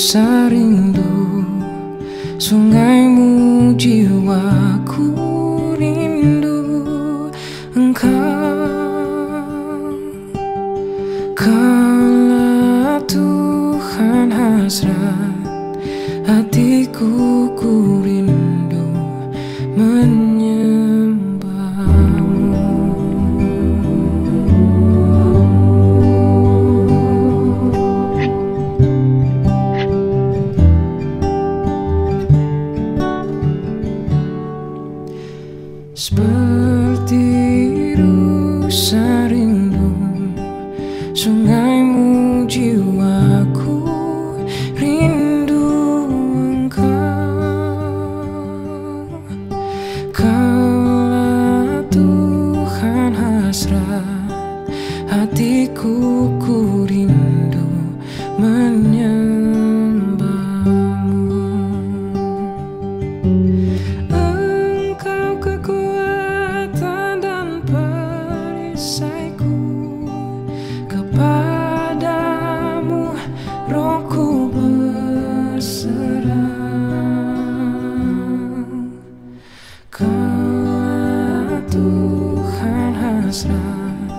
rasa rindu, sungaimu jiwaku rindu engkau. Kaulah Tuhan hasrat hatiku, ku rindu menyembahmu. Seperti rusa rindu, sungaimu jiwaku rindu engkau. Kaulah Tuhan hasrat hatiku, ku rindu menyembahmu. Engkau kekuatan dan perisaiku, kepadamu rohku berserah. Kaulah Tuhan hasrat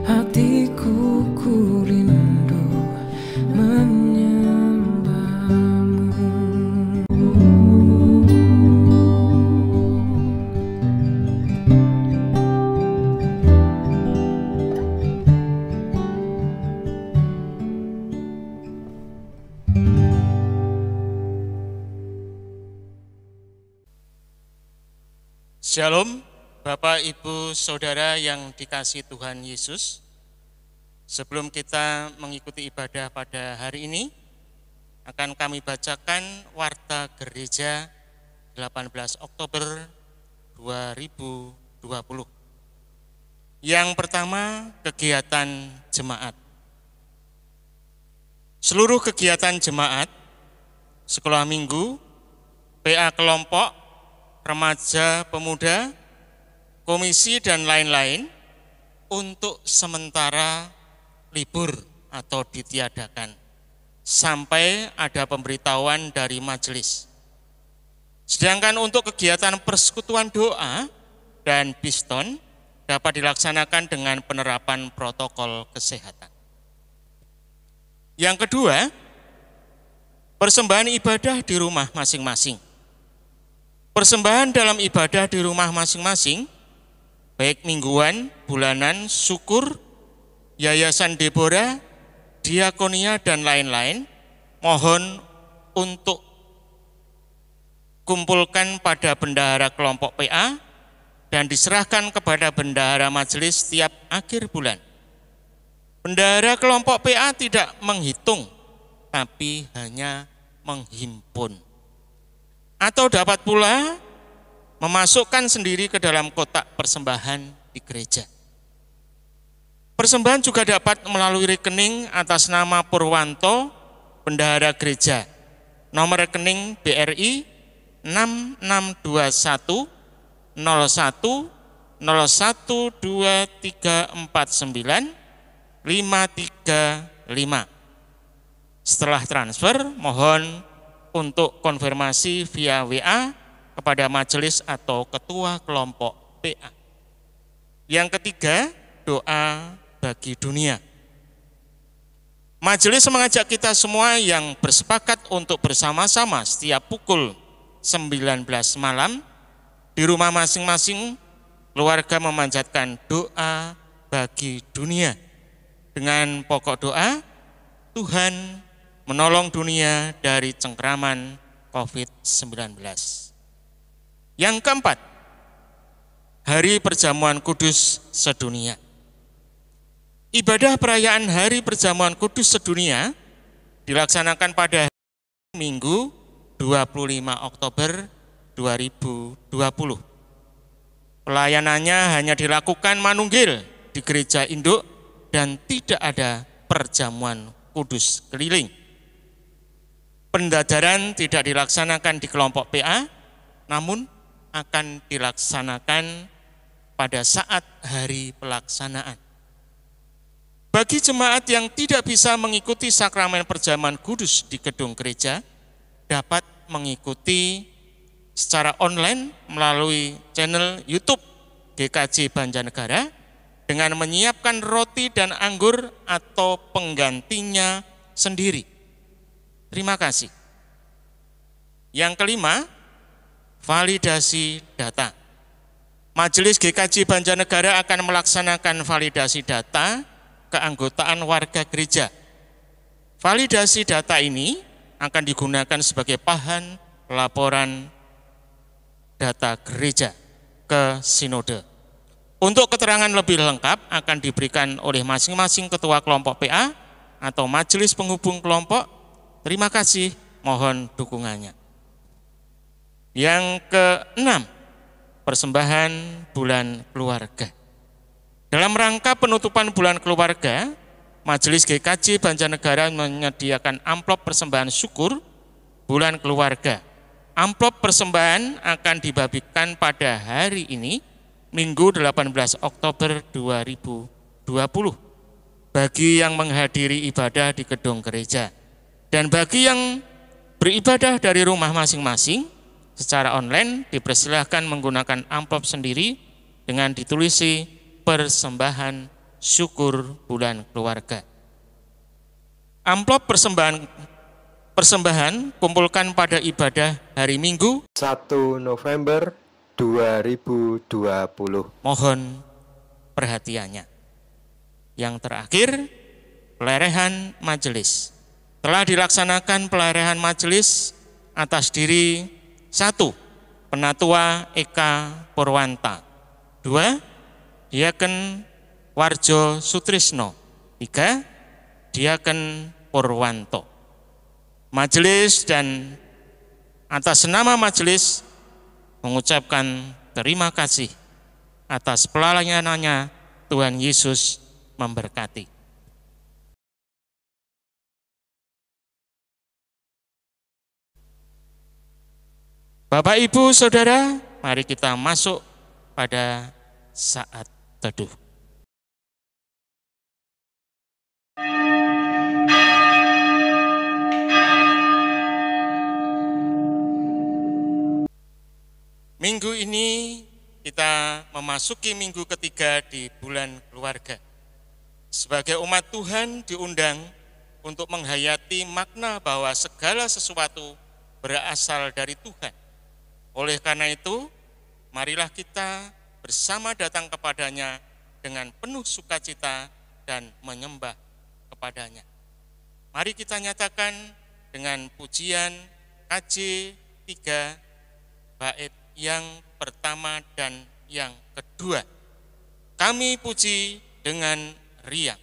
hatiku, ku rindu menyembahmu. Shalom, Bapak, Ibu, Saudara yang dikasihi Tuhan Yesus. Sebelum kita mengikuti ibadah pada hari ini, akan kami bacakan Warta Gereja 18 Oktober 2020. Yang pertama, kegiatan jemaat. Seluruh kegiatan jemaat, sekolah minggu, PA kelompok, remaja, pemuda, komisi, dan lain-lain untuk sementara libur atau ditiadakan sampai ada pemberitahuan dari majelis. Sedangkan untuk kegiatan persekutuan doa dan biston dapat dilaksanakan dengan penerapan protokol kesehatan. Yang kedua, persembahan ibadah di rumah masing-masing. Persembahan dalam ibadah di rumah masing-masing, baik mingguan, bulanan, syukur, Yayasan Deborah, diakonia, dan lain-lain, mohon untuk kumpulkan pada bendahara kelompok PA dan diserahkan kepada bendahara majelis setiap akhir bulan. Bendahara kelompok PA tidak menghitung, tapi hanya menghimpun. Atau dapat pula memasukkan sendiri ke dalam kotak persembahan di gereja. Persembahan juga dapat melalui rekening atas nama Purwanto, bendahara gereja, nomor rekening BRI 6621 01 012349 535. Setelah transfer, mohon untuk konfirmasi via WA kepada majelis atau ketua kelompok PA. Yang ketiga, doa bagi dunia. Majelis mengajak kita semua yang bersepakat untuk bersama-sama setiap pukul 19 malam di rumah masing-masing keluarga memanjatkan doa bagi dunia. Dengan pokok doa, Tuhan menolong dunia dari cengkraman COVID-19. Yang keempat, Hari Perjamuan Kudus Sedunia. Ibadah perayaan Hari Perjamuan Kudus Sedunia dilaksanakan pada Minggu 25 Oktober 2020. Pelayanannya hanya dilakukan manunggil di gereja induk dan tidak ada perjamuan kudus keliling. Pendadaran tidak dilaksanakan di kelompok PA, namun akan dilaksanakan pada saat hari pelaksanaan. Bagi jemaat yang tidak bisa mengikuti sakramen perjamuan kudus di gedung gereja, dapat mengikuti secara online melalui channel YouTube GKJ Banjarnegara dengan menyiapkan roti dan anggur atau penggantinya sendiri. Terima kasih. Yang kelima, validasi data. Majelis GKJ Banjarnegara akan melaksanakan validasi data keanggotaan warga gereja. Validasi data ini akan digunakan sebagai bahan laporan data gereja ke sinode. Untuk keterangan lebih lengkap akan diberikan oleh masing-masing ketua kelompok PA atau majelis penghubung kelompok. Terima kasih, mohon dukungannya. Yang keenam, persembahan bulan keluarga. Dalam rangka penutupan bulan keluarga, Majelis GKJ Banjarnegara menyediakan amplop persembahan syukur bulan keluarga. Amplop persembahan akan dibagikan pada hari ini, Minggu 18 Oktober 2020, bagi yang menghadiri ibadah di gedung gereja. Dan bagi yang beribadah dari rumah masing-masing, secara online dipersilahkan menggunakan amplop sendiri dengan ditulisi persembahan syukur bulan keluarga. Amplop persembahan kumpulkan pada ibadah hari Minggu 1 November 2020. Mohon perhatiannya. Yang terakhir, pelerahan majelis. Telah dilaksanakan pelerahan majelis atas diri 1. Penatua Eka Purwanta. 2. Diaken Warjo Sutrisno. 3. Diaken Purwanto. Majelis dan atas nama majelis mengucapkan terima kasih atas pelayanannya. Tuhan Yesus memberkati. Bapak, Ibu, Saudara, mari kita masuk pada saat teduh. Minggu ini kita memasuki minggu ketiga di bulan keluarga. Sebagai umat Tuhan diundang untuk menghayati makna bahwa segala sesuatu berasal dari Tuhan. Oleh karena itu, marilah kita bersama datang kepadanya dengan penuh sukacita dan menyembah kepadanya. Mari kita nyatakan dengan pujian KJ 3 bait yang pertama dan yang kedua. Kami puji dengan riang.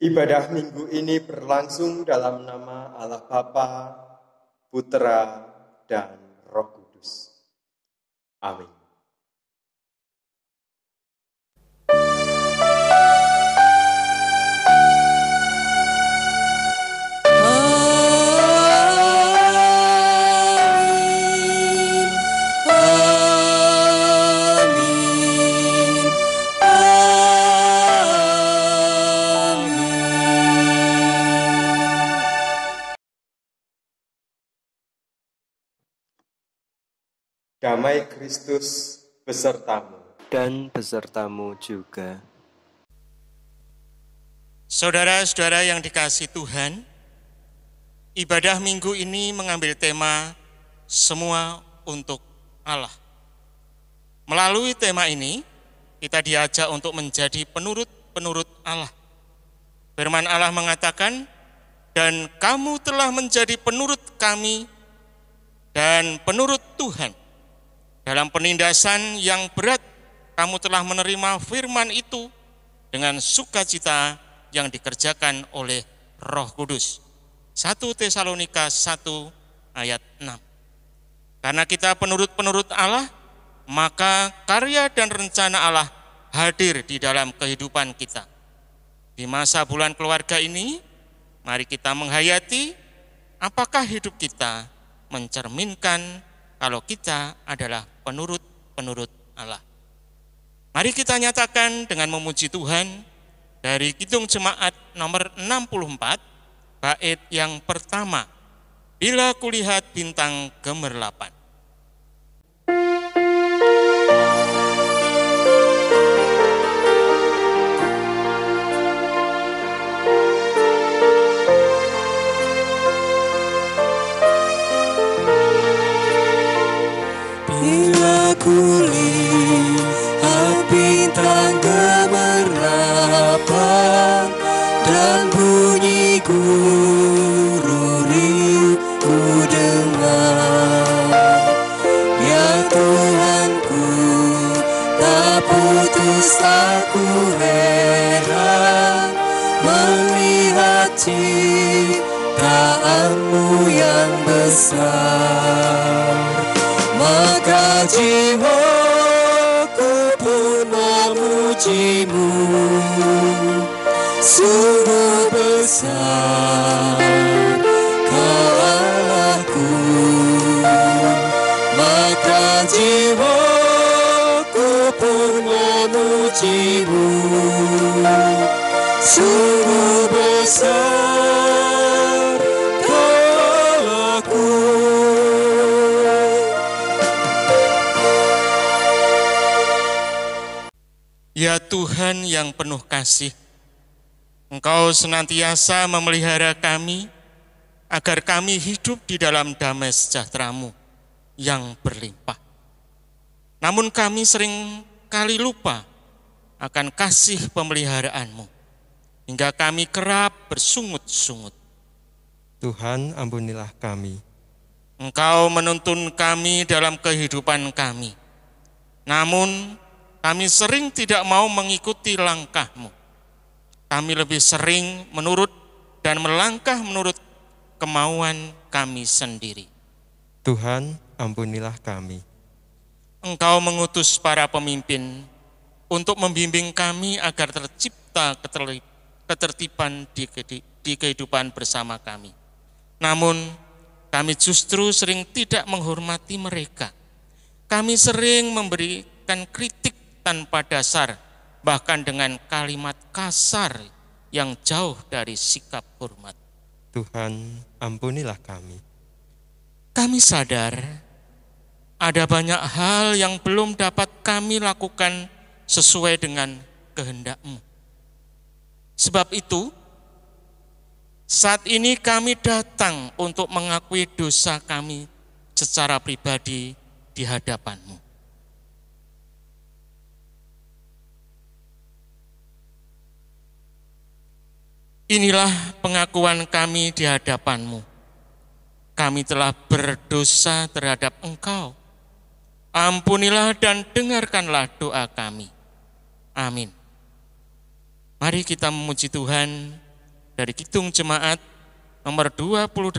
Ibadah minggu ini berlangsung dalam nama Allah Bapa, Putra, dan Roh Kudus. Amin. Damai Kristus besertamu. Dan besertamu juga. Saudara-saudara yang dikasihi Tuhan, ibadah minggu ini mengambil tema semua untuk Allah. Melalui tema ini, kita diajak untuk menjadi penurut-penurut Allah. Firman Allah mengatakan, dan kamu telah menjadi penurut kami dan penurut Tuhan. Dalam penindasan yang berat, kamu telah menerima firman itu dengan sukacita yang dikerjakan oleh Roh Kudus. 1 Tesalonika 1 ayat 6. Karena kita penurut-penurut Allah, maka karya dan rencana Allah hadir di dalam kehidupan kita. Di masa bulan keluarga ini, mari kita menghayati apakah hidup kita mencerminkan kalau kita adalah penurut-penurut Allah. Mari kita nyatakan dengan memuji Tuhan dari Kidung Jemaat nomor 64, bait yang pertama. Bila kulihat bintang gemerlapan. Kulihat bintang gemerlapan dan bunyi gururi ku dengar. Ya Tuhanku, tak putus aku heran melihat ciptaanmu yang besar. Maka jiwaku pun memujimu, sungguh besar Kau Allahku. Maka jiwaku pun memujimu, sungguh besar Kau Allahku. Ya Tuhan yang penuh kasih, Engkau senantiasa memelihara kami, agar kami hidup di dalam damai sejahtera-Mu yang berlimpah. Namun kami sering kali lupa akan kasih pemeliharaan-Mu, hingga kami kerap bersungut-sungut. Tuhan, ampunilah kami. Engkau menuntun kami dalam kehidupan kami, namun kami sering tidak mau mengikuti langkah-Mu. Kami lebih sering menurut dan melangkah menurut kemauan kami sendiri. Tuhan, ampunilah kami. Engkau mengutus para pemimpin untuk membimbing kami agar tercipta ketertiban di kehidupan bersama kami. Namun, kami justru sering tidak menghormati mereka. Kami sering memberikan kritik tanpa dasar, bahkan dengan kalimat kasar yang jauh dari sikap hormat. Tuhan, ampunilah kami. Kami sadar ada banyak hal yang belum dapat kami lakukan sesuai dengan kehendak-Mu. Sebab itu, saat ini kami datang untuk mengakui dosa kami secara pribadi di hadapan-Mu. Inilah pengakuan kami di hadapan-Mu. Kami telah berdosa terhadap Engkau. Ampunilah dan dengarkanlah doa kami. Amin. Mari kita memuji Tuhan dari Kidung Jemaat nomor 28,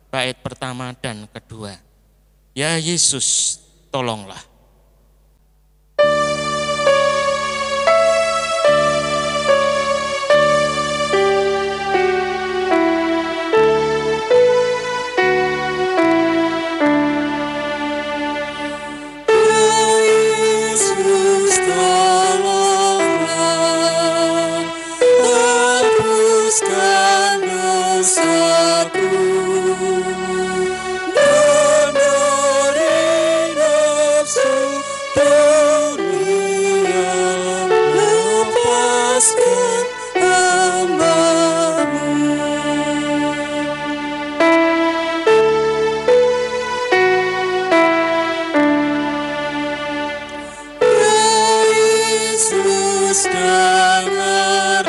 bait pertama dan kedua. Ya Yesus, tolonglah. Yesus, tolonglah, hapuskan dosaku, dan dari nafsu dunia lepaskan hamba-Mu. Yesus, dengarlah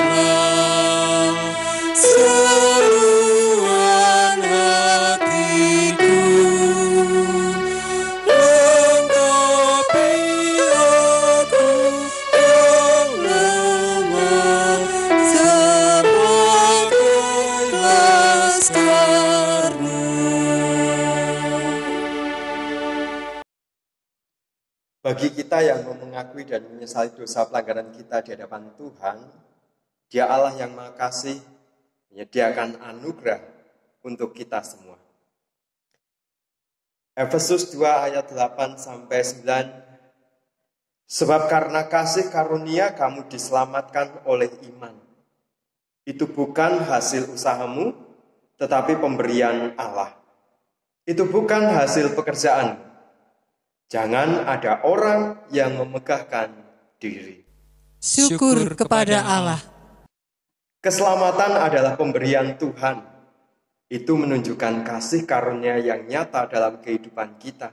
seruan hatiku, lengkapi aku yang lemah sebagai laskarmu. Bagi kita yang mau mengakui dan menyesali dosa pelanggaran kita di hadapan Tuhan, Dia Allah yang Maha Kasih menyediakan anugerah untuk kita semua. Efesus 2 ayat 8-9. Sebab karena kasih karunia kamu diselamatkan oleh iman. Itu bukan hasil usahamu, tetapi pemberian Allah. Itu bukan hasil pekerjaan. Jangan ada orang yang memegahkan diri. Syukur kepada Allah. Keselamatan adalah pemberian Tuhan. Itu menunjukkan kasih karunia yang nyata dalam kehidupan kita.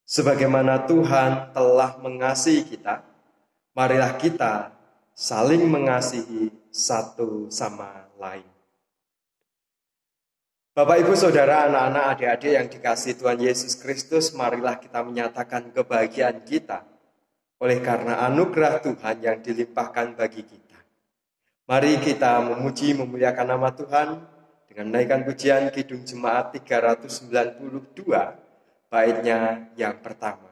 Sebagaimana Tuhan telah mengasihi kita, marilah kita saling mengasihi satu sama lain. Bapak, Ibu, Saudara, anak-anak, adik-adik yang dikasihi Tuhan Yesus Kristus, marilah kita menyatakan kebahagiaan kita oleh karena anugerah Tuhan yang dilimpahkan bagi kita. Mari kita memuji memuliakan nama Tuhan dengan menaikkan pujian Kidung Jemaat 392, baitnya yang pertama.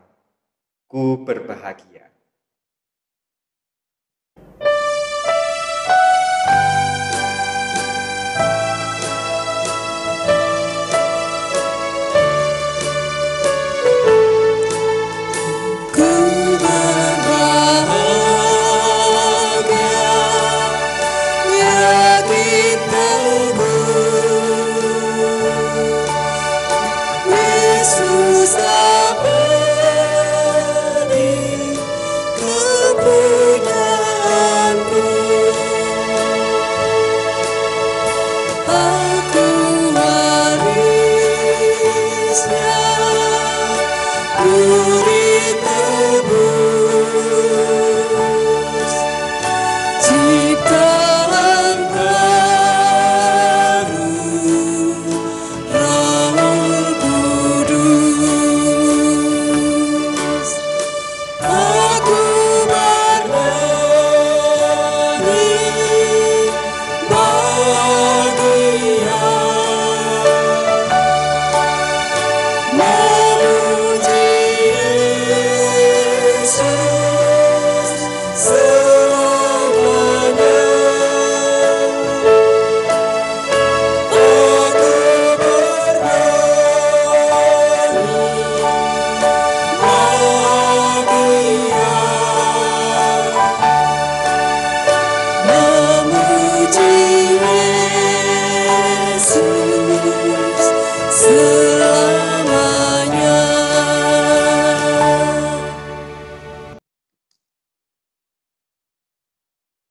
Ku berbahagia.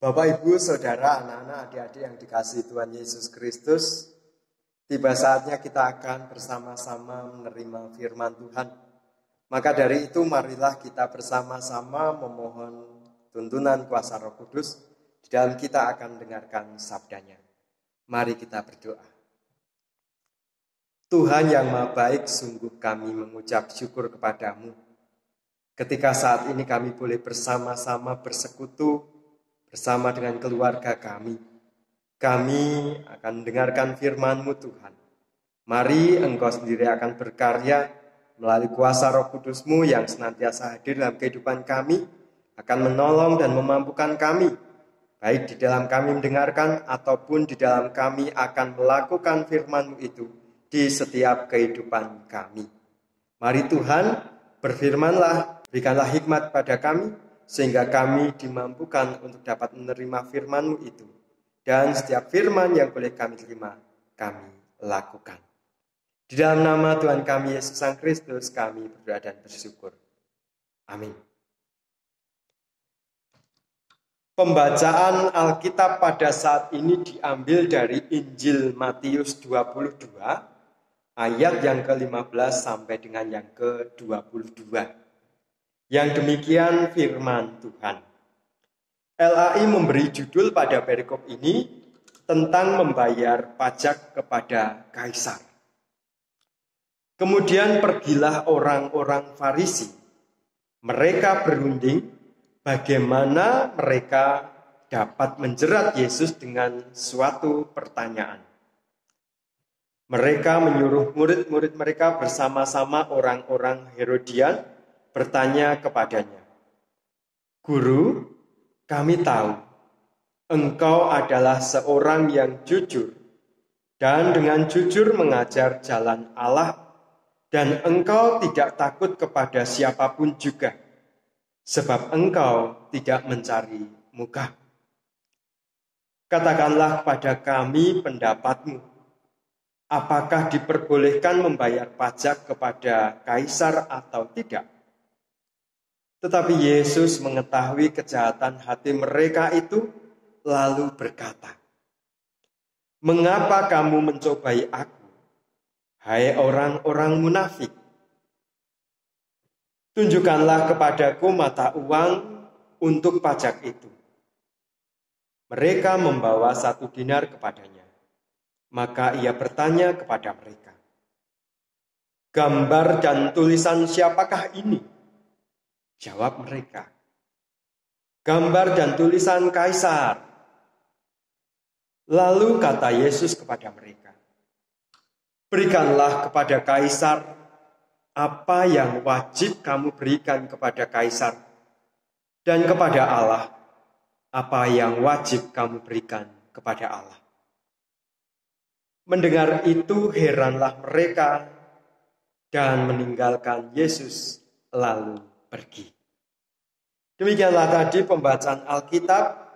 Bapak, Ibu, Saudara, anak-anak, adik-adik yang dikasihi Tuhan Yesus Kristus, tiba saatnya kita akan bersama-sama menerima firman Tuhan. Maka dari itu marilah kita bersama-sama memohon tuntunan kuasa Roh Kudus, di dalam kita akan mendengarkan sabdanya. Mari kita berdoa. Tuhan yang Maha Baik, sungguh kami mengucap syukur kepadamu. Ketika saat ini kami boleh bersama-sama bersekutu bersama dengan keluarga kami. Kami akan mendengarkan firman-Mu Tuhan. Mari Engkau sendiri akan berkarya melalui kuasa Roh Kudus-Mu yang senantiasa hadir dalam kehidupan kami, akan menolong dan memampukan kami, baik di dalam kami mendengarkan ataupun di dalam kami akan melakukan firman-Mu itu di setiap kehidupan kami. Mari Tuhan, berfirmanlah, berikanlah hikmat pada kami, sehingga kami dimampukan untuk dapat menerima firman-Mu itu. Dan setiap firman yang boleh kami terima, kami lakukan. Di dalam nama Tuhan kami, Yesus Sang Kristus, kami berdoa dan bersyukur. Amin. Pembacaan Alkitab pada saat ini diambil dari Injil Matius 22, ayat yang ke-15 sampai dengan yang ke-22. Yang demikian firman Tuhan. LAI memberi judul pada perikop ini tentang membayar pajak kepada kaisar. Kemudian pergilah orang-orang Farisi. Mereka berunding bagaimana mereka dapat menjerat Yesus dengan suatu pertanyaan. Mereka menyuruh murid-murid mereka bersama-sama orang-orang Herodian bertanya kepadanya, "Guru, kami tahu engkau adalah seorang yang jujur dan dengan jujur mengajar jalan Allah, dan engkau tidak takut kepada siapapun juga, sebab engkau tidak mencari muka. Katakanlah kepada kami pendapatmu, apakah diperbolehkan membayar pajak kepada kaisar atau tidak?" Tetapi Yesus mengetahui kejahatan hati mereka itu, lalu berkata, "Mengapa kamu mencobai aku, hai orang-orang munafik? Tunjukkanlah kepadaku mata uang untuk pajak itu." Mereka membawa 1 dinar kepadanya. Maka ia bertanya kepada mereka, "Gambar dan tulisan siapakah ini?" Jawab mereka, "Gambar dan tulisan kaisar." Lalu kata Yesus kepada mereka, "Berikanlah kepada kaisar apa yang wajib kamu berikan kepada kaisar, dan kepada Allah apa yang wajib kamu berikan kepada Allah." Mendengar itu heranlah mereka dan meninggalkan Yesus lalu pergi. Demikianlah tadi pembacaan Alkitab.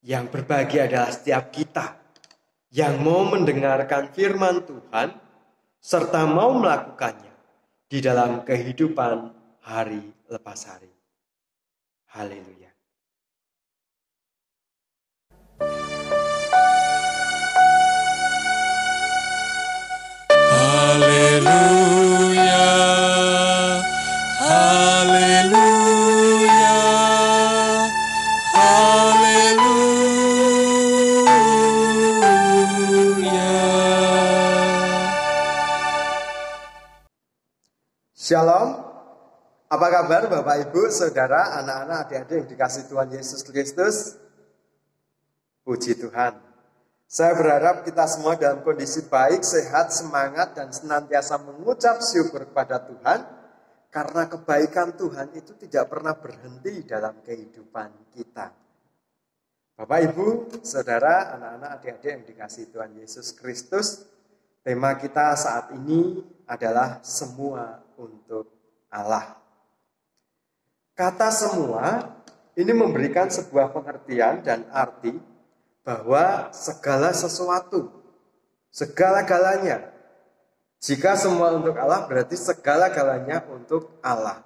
Yang berbahagia adalah setiap kita yang mau mendengarkan firman Tuhan serta mau melakukannya di dalam kehidupan hari lepas hari. Haleluya. Haleluya, haleluya, haleluya. Shalom. Apa kabar Bapak Ibu, Saudara, anak-anak, adik-adik yang dikasihi Tuhan Yesus Kristus? Puji Tuhan. Saya berharap kita semua dalam kondisi baik, sehat, semangat, dan senantiasa mengucap syukur kepada Tuhan, karena kebaikan Tuhan itu tidak pernah berhenti dalam kehidupan kita. Bapak Ibu, Saudara, anak-anak, adik-adik yang dikasihi Tuhan Yesus Kristus, tema kita saat ini adalah semua untuk Allah. Kata semua ini memberikan sebuah pengertian dan arti bahwa segala sesuatu, segala-galanya. Jika semua untuk Allah berarti segala-galanya untuk Allah.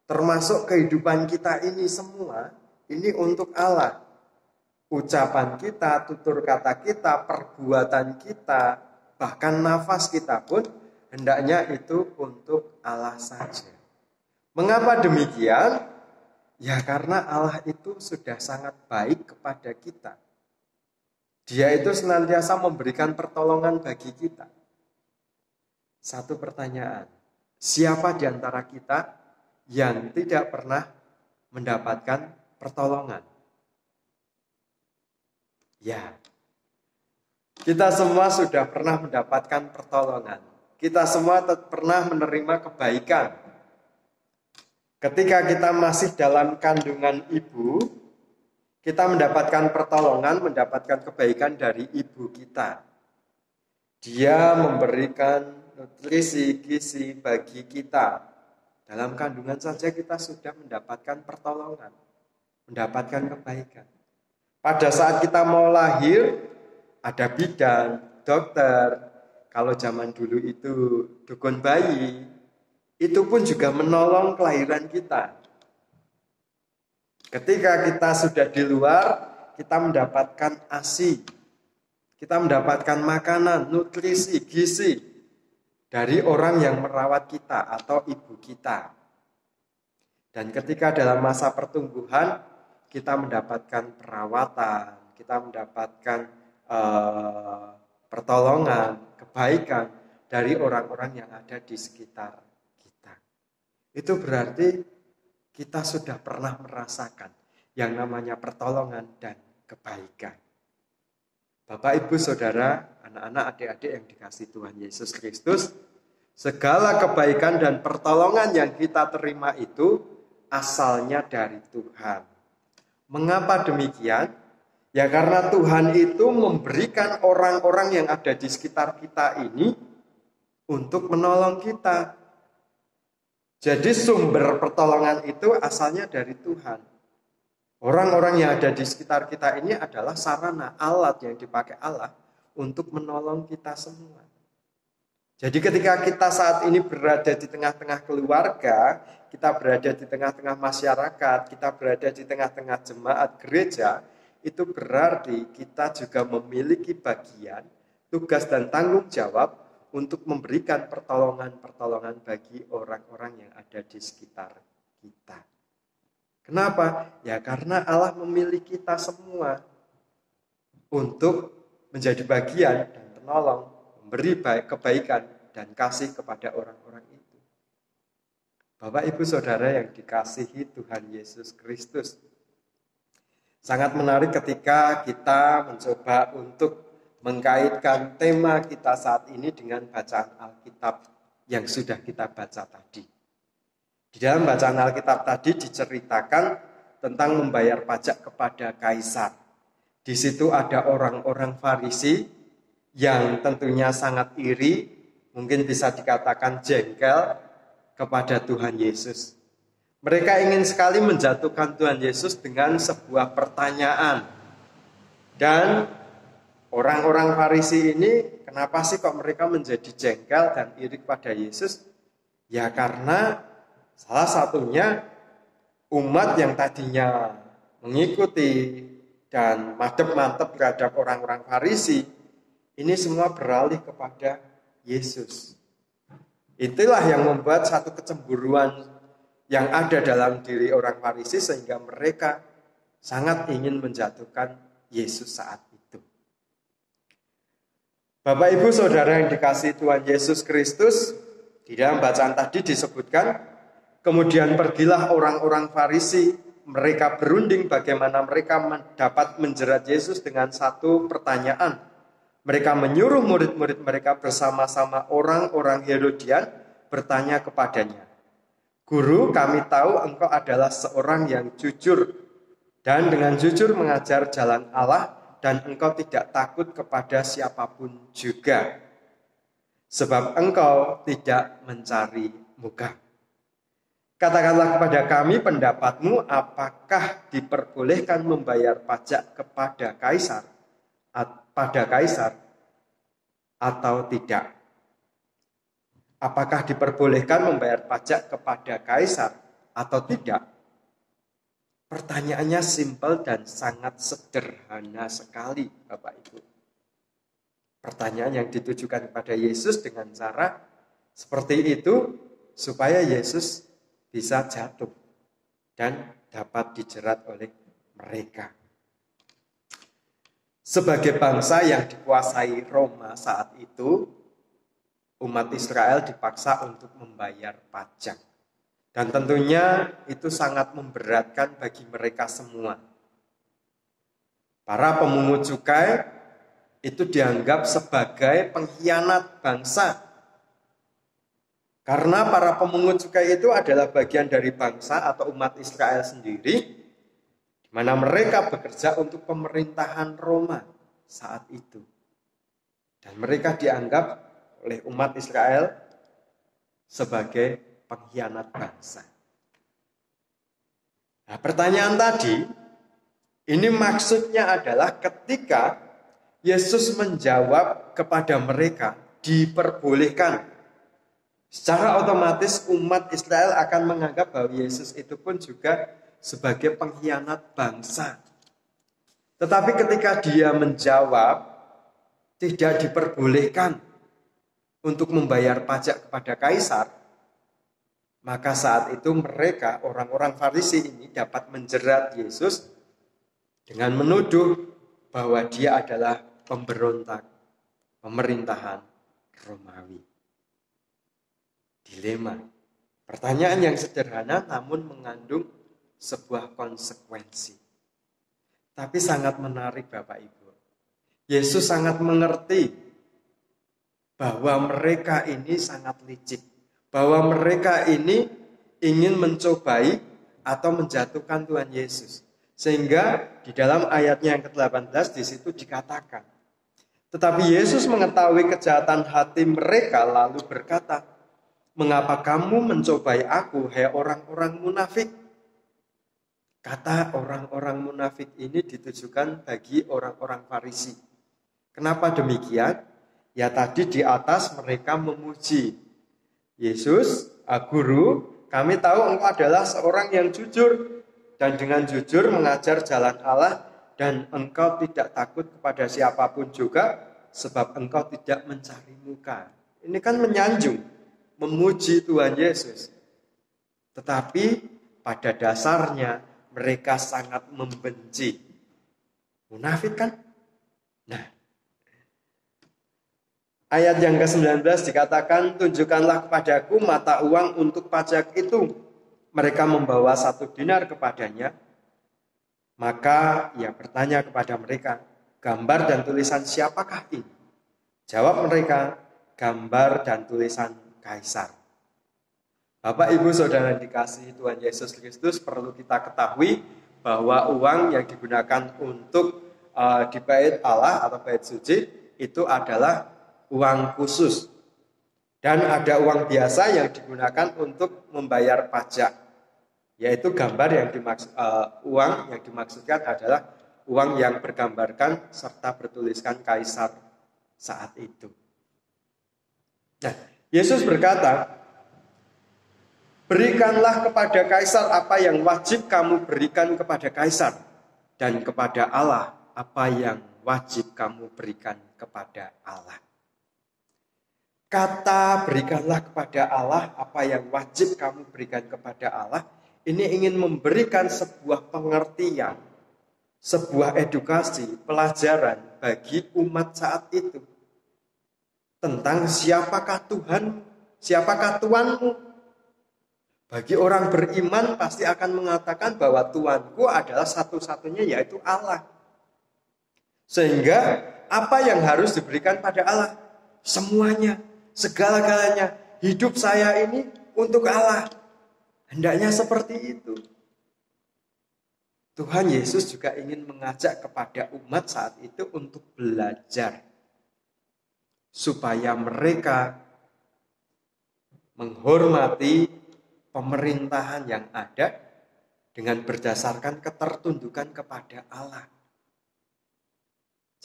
Termasuk kehidupan kita ini semua, ini untuk Allah. Ucapan kita, tutur kata kita, perbuatan kita, bahkan nafas kita pun hendaknya itu untuk Allah saja. Mengapa demikian? Ya karena Allah itu sudah sangat baik kepada kita. Dia itu senantiasa memberikan pertolongan bagi kita. Satu pertanyaan, siapa di antara kita yang tidak pernah mendapatkan pertolongan? Ya, Kita semua sudah pernah mendapatkan pertolongan. Kita semua pernah menerima kebaikan. Ketika kita masih dalam kandungan ibu, kita mendapatkan pertolongan, mendapatkan kebaikan dari ibu kita. Dia memberikan nutrisi, gizi bagi kita. Dalam kandungan saja kita sudah mendapatkan pertolongan, mendapatkan kebaikan. Pada saat kita mau lahir, ada bidan, dokter. Kalau zaman dulu itu dukun bayi, itu pun juga menolong kelahiran kita. Ketika kita sudah di luar, kita mendapatkan ASI. Kita mendapatkan makanan, nutrisi, gizi dari orang yang merawat kita atau ibu kita. Dan ketika dalam masa pertumbuhan, kita mendapatkan perawatan, kita mendapatkan pertolongan, kebaikan dari orang-orang yang ada di sekitar kita. Itu berarti kita sudah pernah merasakan yang namanya pertolongan dan kebaikan. Bapak, Ibu, Saudara, anak-anak, adik-adik yang dikasihi Tuhan Yesus Kristus, segala kebaikan dan pertolongan yang kita terima itu asalnya dari Tuhan. Mengapa demikian? Ya karena Tuhan itu memberikan orang-orang yang ada di sekitar kita ini untuk menolong kita. Jadi sumber pertolongan itu asalnya dari Tuhan. Orang-orang yang ada di sekitar kita ini adalah sarana, alat yang dipakai Allah untuk menolong kita semua. Jadi ketika kita saat ini berada di tengah-tengah keluarga, kita berada di tengah-tengah masyarakat, kita berada di tengah-tengah jemaat gereja, itu berarti kita juga memiliki bagian, tugas dan tanggung jawab untuk memberikan pertolongan-pertolongan bagi orang-orang yang ada di sekitar kita. Kenapa? Ya karena Allah memilih kita semua untuk menjadi bagian dan penolong, memberi kebaikan dan kasih kepada orang-orang itu. Bapak, Ibu, Saudara yang dikasihi Tuhan Yesus Kristus, sangat menarik ketika kita mencoba untuk mengkaitkan tema kita saat ini dengan bacaan Alkitab yang sudah kita baca tadi. Di dalam bacaan Alkitab tadi diceritakan tentang membayar pajak kepada kaisar. Di situ ada orang-orang Farisi yang tentunya sangat iri, mungkin bisa dikatakan jengkel kepada Tuhan Yesus. Mereka ingin sekali menjatuhkan Tuhan Yesus dengan sebuah pertanyaan. Dan orang-orang Farisi ini, kenapa sih kok mereka menjadi jengkel dan iri kepada Yesus? Ya karena salah satunya umat yang tadinya mengikuti dan madep-mantep terhadap orang-orang Farisi, ini semua beralih kepada Yesus. Itulah yang membuat satu kecemburuan yang ada dalam diri orang Farisi sehingga mereka sangat ingin menjatuhkan Yesus saat itu. Bapak, Ibu, Saudara yang dikasihi Tuhan Yesus Kristus, di dalam bacaan tadi disebutkan, kemudian pergilah orang-orang Farisi, mereka berunding bagaimana mereka dapat menjerat Yesus dengan satu pertanyaan. Mereka menyuruh murid-murid mereka bersama-sama orang-orang Herodian bertanya kepadanya, "Guru, kami tahu engkau adalah seorang yang jujur dan dengan jujur mengajar jalan Allah dan engkau tidak takut kepada siapapun juga. Sebab engkau tidak mencari muka. Katakanlah kepada kami pendapatmu, apakah diperbolehkan membayar pajak kepada kaisar atau tidak? Apakah diperbolehkan membayar pajak kepada kaisar atau tidak?" Pertanyaannya simpel dan sangat sederhana sekali, Bapak Ibu. Pertanyaan yang ditujukan kepada Yesus dengan cara seperti itu supaya Yesus bisa jatuh dan dapat dijerat oleh mereka. Sebagai bangsa yang dikuasai Roma saat itu, umat Israel dipaksa untuk membayar pajak. Dan tentunya itu sangat memberatkan bagi mereka semua. Para pemungut cukai itu dianggap sebagai pengkhianat bangsa. Karena para pemungut cukai itu adalah bagian dari bangsa atau umat Israel sendiri, di mana mereka bekerja untuk pemerintahan Roma saat itu. Dan mereka dianggap oleh umat Israel sebagai pengkhianat bangsa. Nah, pertanyaan tadi, ini maksudnya adalah ketika Yesus menjawab kepada mereka, diperbolehkan. Secara otomatis umat Israel akan menganggap bahwa Yesus itu pun juga sebagai pengkhianat bangsa. Tetapi ketika dia menjawab, tidak diperbolehkan untuk membayar pajak kepada kaisar, maka saat itu mereka, orang-orang Farisi ini dapat menjerat Yesus dengan menuduh bahwa dia adalah pemberontak pemerintahan Romawi. Dilema. Pertanyaan yang sederhana namun mengandung sebuah konsekuensi. Tapi sangat menarik Bapak Ibu. Yesus sangat mengerti bahwa mereka ini sangat licik. Bahwa mereka ini ingin mencobai atau menjatuhkan Tuhan Yesus. Sehingga di dalam ayatnya yang ke-18 di situ dikatakan, tetapi Yesus mengetahui kejahatan hati mereka lalu berkata, mengapa kamu mencobai aku, hai orang-orang munafik? Kata orang-orang munafik ini ditujukan bagi orang-orang Farisi. Kenapa demikian? Ya tadi di atas mereka memuji Yesus, Guru, kami tahu engkau adalah seorang yang jujur dan dengan jujur mengajar jalan Allah dan engkau tidak takut kepada siapapun juga sebab engkau tidak mencari muka. Ini kan menyanjung, memuji Tuhan Yesus. Tetapi pada dasarnya mereka sangat membenci. Munafik kan? Nah, ayat yang ke-19 dikatakan, tunjukkanlah kepadaku mata uang untuk pajak itu. Mereka membawa 1 dinar kepadanya. Maka ia bertanya kepada mereka, gambar dan tulisan siapakah ini? Jawab mereka, gambar dan tulisan Kaisar. Bapak, Ibu, Saudara yang dikasihi Tuhan Yesus Kristus, perlu kita ketahui bahwa uang yang digunakan untuk di bait Allah atau bait suci itu adalah uang khusus. Dan ada uang biasa yang digunakan untuk membayar pajak, yaitu gambar yang uang yang dimaksudkan adalah uang yang bergambarkan serta bertuliskan Kaisar saat itu. Nah, Yesus berkata, berikanlah kepada Kaisar apa yang wajib kamu berikan kepada Kaisar, dan kepada Allah apa yang wajib kamu berikan kepada Allah. Kata berikanlah kepada Allah apa yang wajib kamu berikan kepada Allah, ini ingin memberikan sebuah pengertian, sebuah edukasi, pelajaran bagi umat saat itu tentang siapakah Tuhan, siapakah Tuhanmu. Bagi orang beriman pasti akan mengatakan bahwa Tuhanku adalah satu-satunya, yaitu Allah. Sehingga apa yang harus diberikan pada Allah? Semuanya, segala-galanya. Hidup saya ini untuk Allah. Hendaknya seperti itu. Tuhan Yesus juga ingin mengajak kepada umat saat itu untuk belajar. Supaya mereka menghormati pemerintahan yang ada dengan berdasarkan ketertundukan kepada Allah.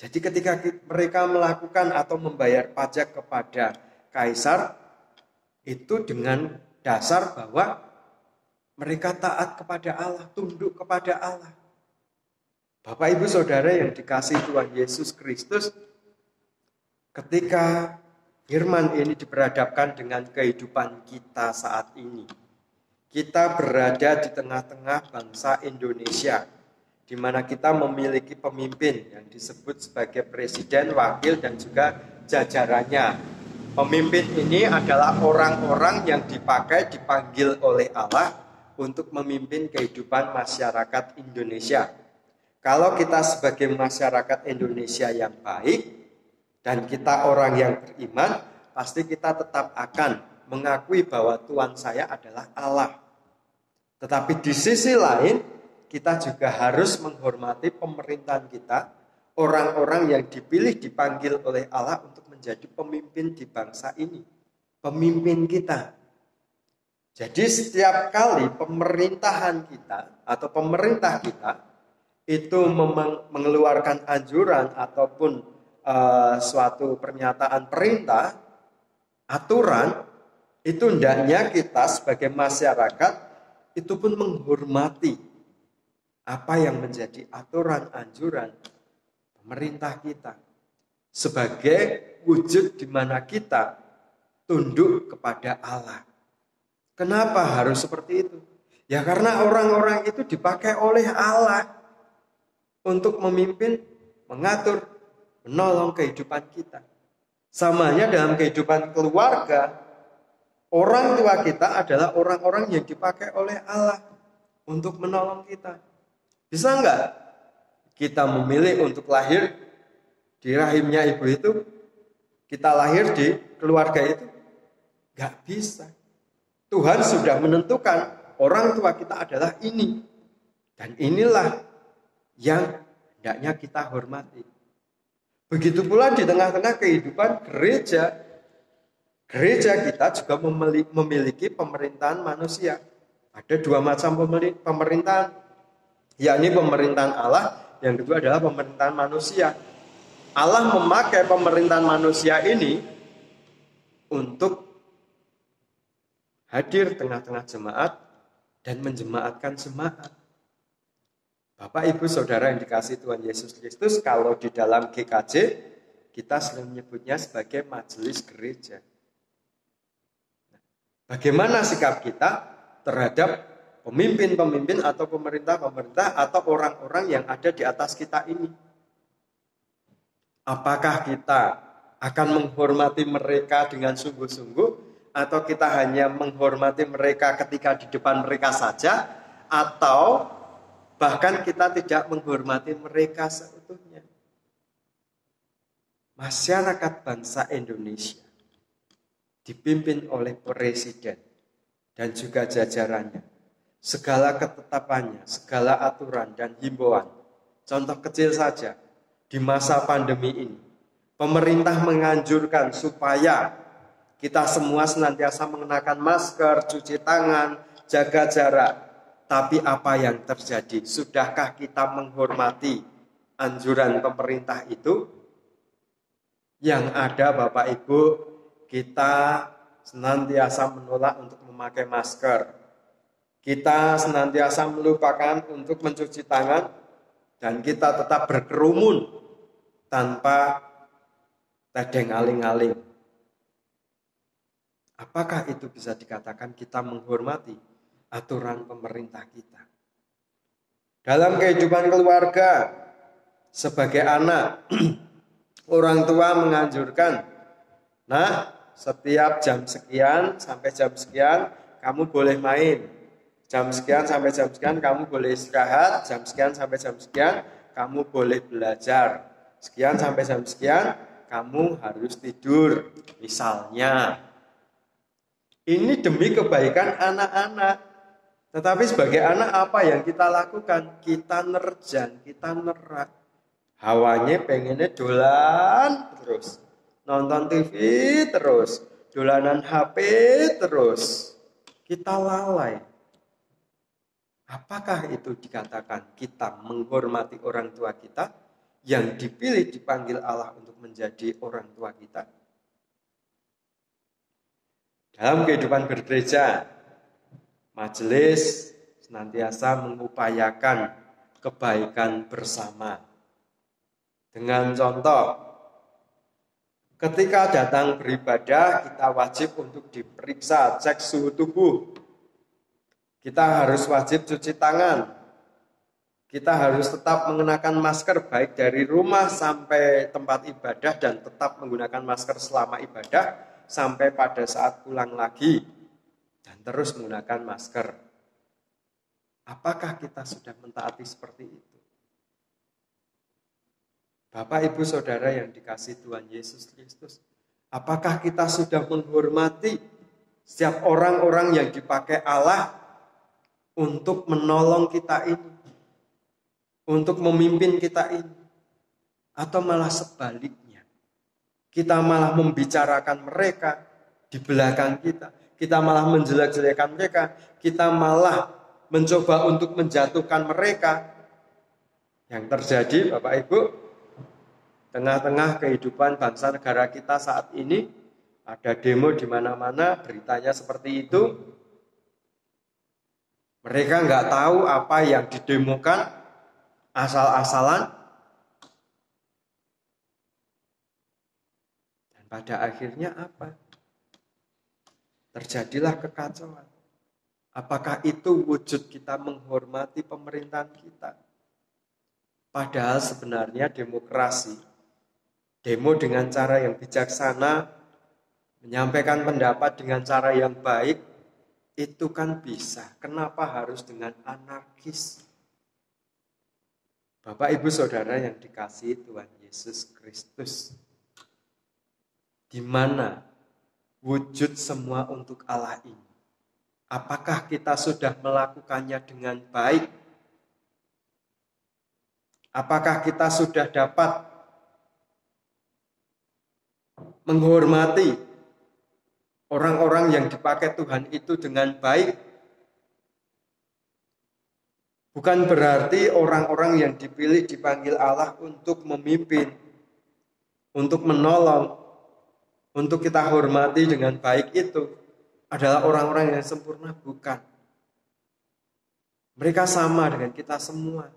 Jadi ketika mereka melakukan atau membayar pajak kepada Kaisar, itu dengan dasar bahwa mereka taat kepada Allah, tunduk kepada Allah. Bapak, Ibu, Saudara yang dikasihi Tuhan Yesus Kristus, ketika firman ini diperhadapkan dengan kehidupan kita saat ini, kita berada di tengah-tengah bangsa Indonesia, di mana kita memiliki pemimpin yang disebut sebagai presiden, wakil, dan juga jajarannya. Pemimpin ini adalah orang-orang yang dipanggil oleh Allah untuk memimpin kehidupan masyarakat Indonesia. Kalau kita sebagai masyarakat Indonesia yang baik, Dan kita orang yang beriman, pasti kita tetap akan mengakui bahwa Tuhan saya adalah Allah. Tetapi di sisi lain, kita juga harus menghormati pemerintahan kita, orang-orang yang dipilih dipanggil oleh Allah untuk menjadi pemimpin di bangsa ini. Pemimpin kita. Jadi setiap kali pemerintahan kita atau pemerintah kita itu mengeluarkan anjuran ataupun suatu pernyataan perintah, aturan, itu hendaknya kita sebagai masyarakat itu pun menghormati apa yang menjadi aturan anjuran pemerintah kita sebagai wujud di mana kita tunduk kepada Allah. Kenapa harus seperti itu? Ya karena orang-orang itu dipakai oleh Allah untuk memimpin, mengatur, menolong kehidupan kita. Samanya dalam kehidupan keluarga, orang tua kita adalah orang-orang yang dipakai oleh Allah untuk menolong kita. Bisa enggak kita memilih untuk lahir di rahimnya ibu itu? Kita lahir di keluarga itu? Enggak bisa. Tuhan sudah menentukan orang tua kita adalah ini. Dan inilah yang hendaknya kita hormati. Begitu pula di tengah-tengah kehidupan gereja. Gereja kita juga memiliki pemerintahan manusia. Ada dua macam pemerintahan. Yakni pemerintahan Allah, yang kedua adalah pemerintahan manusia. Allah memakai pemerintahan manusia ini untuk hadir tengah-tengah jemaat dan menjemaatkan jemaat. Bapak, Ibu, Saudara yang dikasihi Tuhan Yesus Kristus, kalau di dalam GKJ, kita sering menyebutnya sebagai majelis gereja. Bagaimana sikap kita terhadap pemimpin-pemimpin atau pemerintah-pemerintah atau orang-orang yang ada di atas kita ini? Apakah kita akan menghormati mereka dengan sungguh-sungguh, atau kita hanya menghormati mereka ketika di depan mereka saja, atau bahkan kita tidak menghormati mereka seutuhnya? Masyarakat bangsa Indonesia dipimpin oleh presiden dan juga jajarannya. Segala ketetapannya, segala aturan dan himbauan. Contoh kecil saja, di masa pandemi ini, pemerintah menganjurkan supaya kita semua senantiasa mengenakan masker, cuci tangan, jaga jarak. Tapi apa yang terjadi? Sudahkah kita menghormati anjuran pemerintah itu? Yang ada Bapak Ibu, kita senantiasa menolak untuk memakai masker. Kita senantiasa melupakan untuk mencuci tangan. Dan kita tetap berkerumun tanpa tedeng aling-aling. Apakah itu bisa dikatakan kita menghormati aturan pemerintah kita? Dalam kehidupan keluarga, sebagai anak, orang tua menganjurkan, nah, setiap jam sekian sampai jam sekian kamu boleh main. Jam sekian sampai jam sekian kamu boleh istirahat. Jam sekian sampai jam sekian kamu boleh belajar. Sekian sampai jam sekian kamu harus tidur, misalnya. Ini demi kebaikan anak-anak. Tetapi sebagai anak apa yang kita lakukan? Kita nerjang, kita nerak. Hawanya pengennya dolan terus. Nonton TV terus. Dolanan HP terus. Kita lalai. Apakah itu dikatakan kita menghormati orang tua kita yang dipilih dipanggil Allah untuk menjadi orang tua kita? Dalam kehidupan bergereja, majelis senantiasa mengupayakan kebaikan bersama. Dengan contoh, ketika datang beribadah, kita wajib untuk diperiksa, cek suhu tubuh. Kita harus wajib cuci tangan. Kita harus tetap mengenakan masker baik dari rumah sampai tempat ibadah dan tetap menggunakan masker selama ibadah sampai pada saat pulang lagi dan terus menggunakan masker. Apakah kita sudah mentaati seperti itu? Bapak, Ibu, Saudara yang dikasihi Tuhan Yesus Kristus, apakah kita sudah menghormati setiap orang-orang yang dipakai Allah untuk menolong kita ini, untuk memimpin kita ini? Atau malah sebaliknya, kita malah membicarakan mereka di belakang kita malah menjelek-jelekan mereka, kita malah mencoba untuk menjatuhkan mereka. Yang terjadi, Bapak Ibu, tengah-tengah kehidupan bangsa negara kita saat ini, ada demo di mana-mana, beritanya seperti itu. Mereka nggak tahu apa yang didemokan, asal-asalan. Dan pada akhirnya apa? Terjadilah kekacauan. Apakah itu wujud kita menghormati pemerintahan kita? Padahal sebenarnya demokrasi, demo dengan cara yang bijaksana, menyampaikan pendapat dengan cara yang baik, itu kan bisa. Kenapa harus dengan anarkis? Bapak, Ibu, Saudara yang dikasihi Tuhan Yesus Kristus, di mana wujud semua untuk Allah ini? Apakah kita sudah melakukannya dengan baik? Apakah kita sudah dapat menghormati orang-orang yang dipakai Tuhan itu dengan baik? Bukan berarti orang-orang yang dipilih dipanggil Allah untuk memimpin, untuk menolong, untuk kita hormati dengan baik itu adalah orang-orang yang sempurna, bukan. Mereka sama dengan kita semua.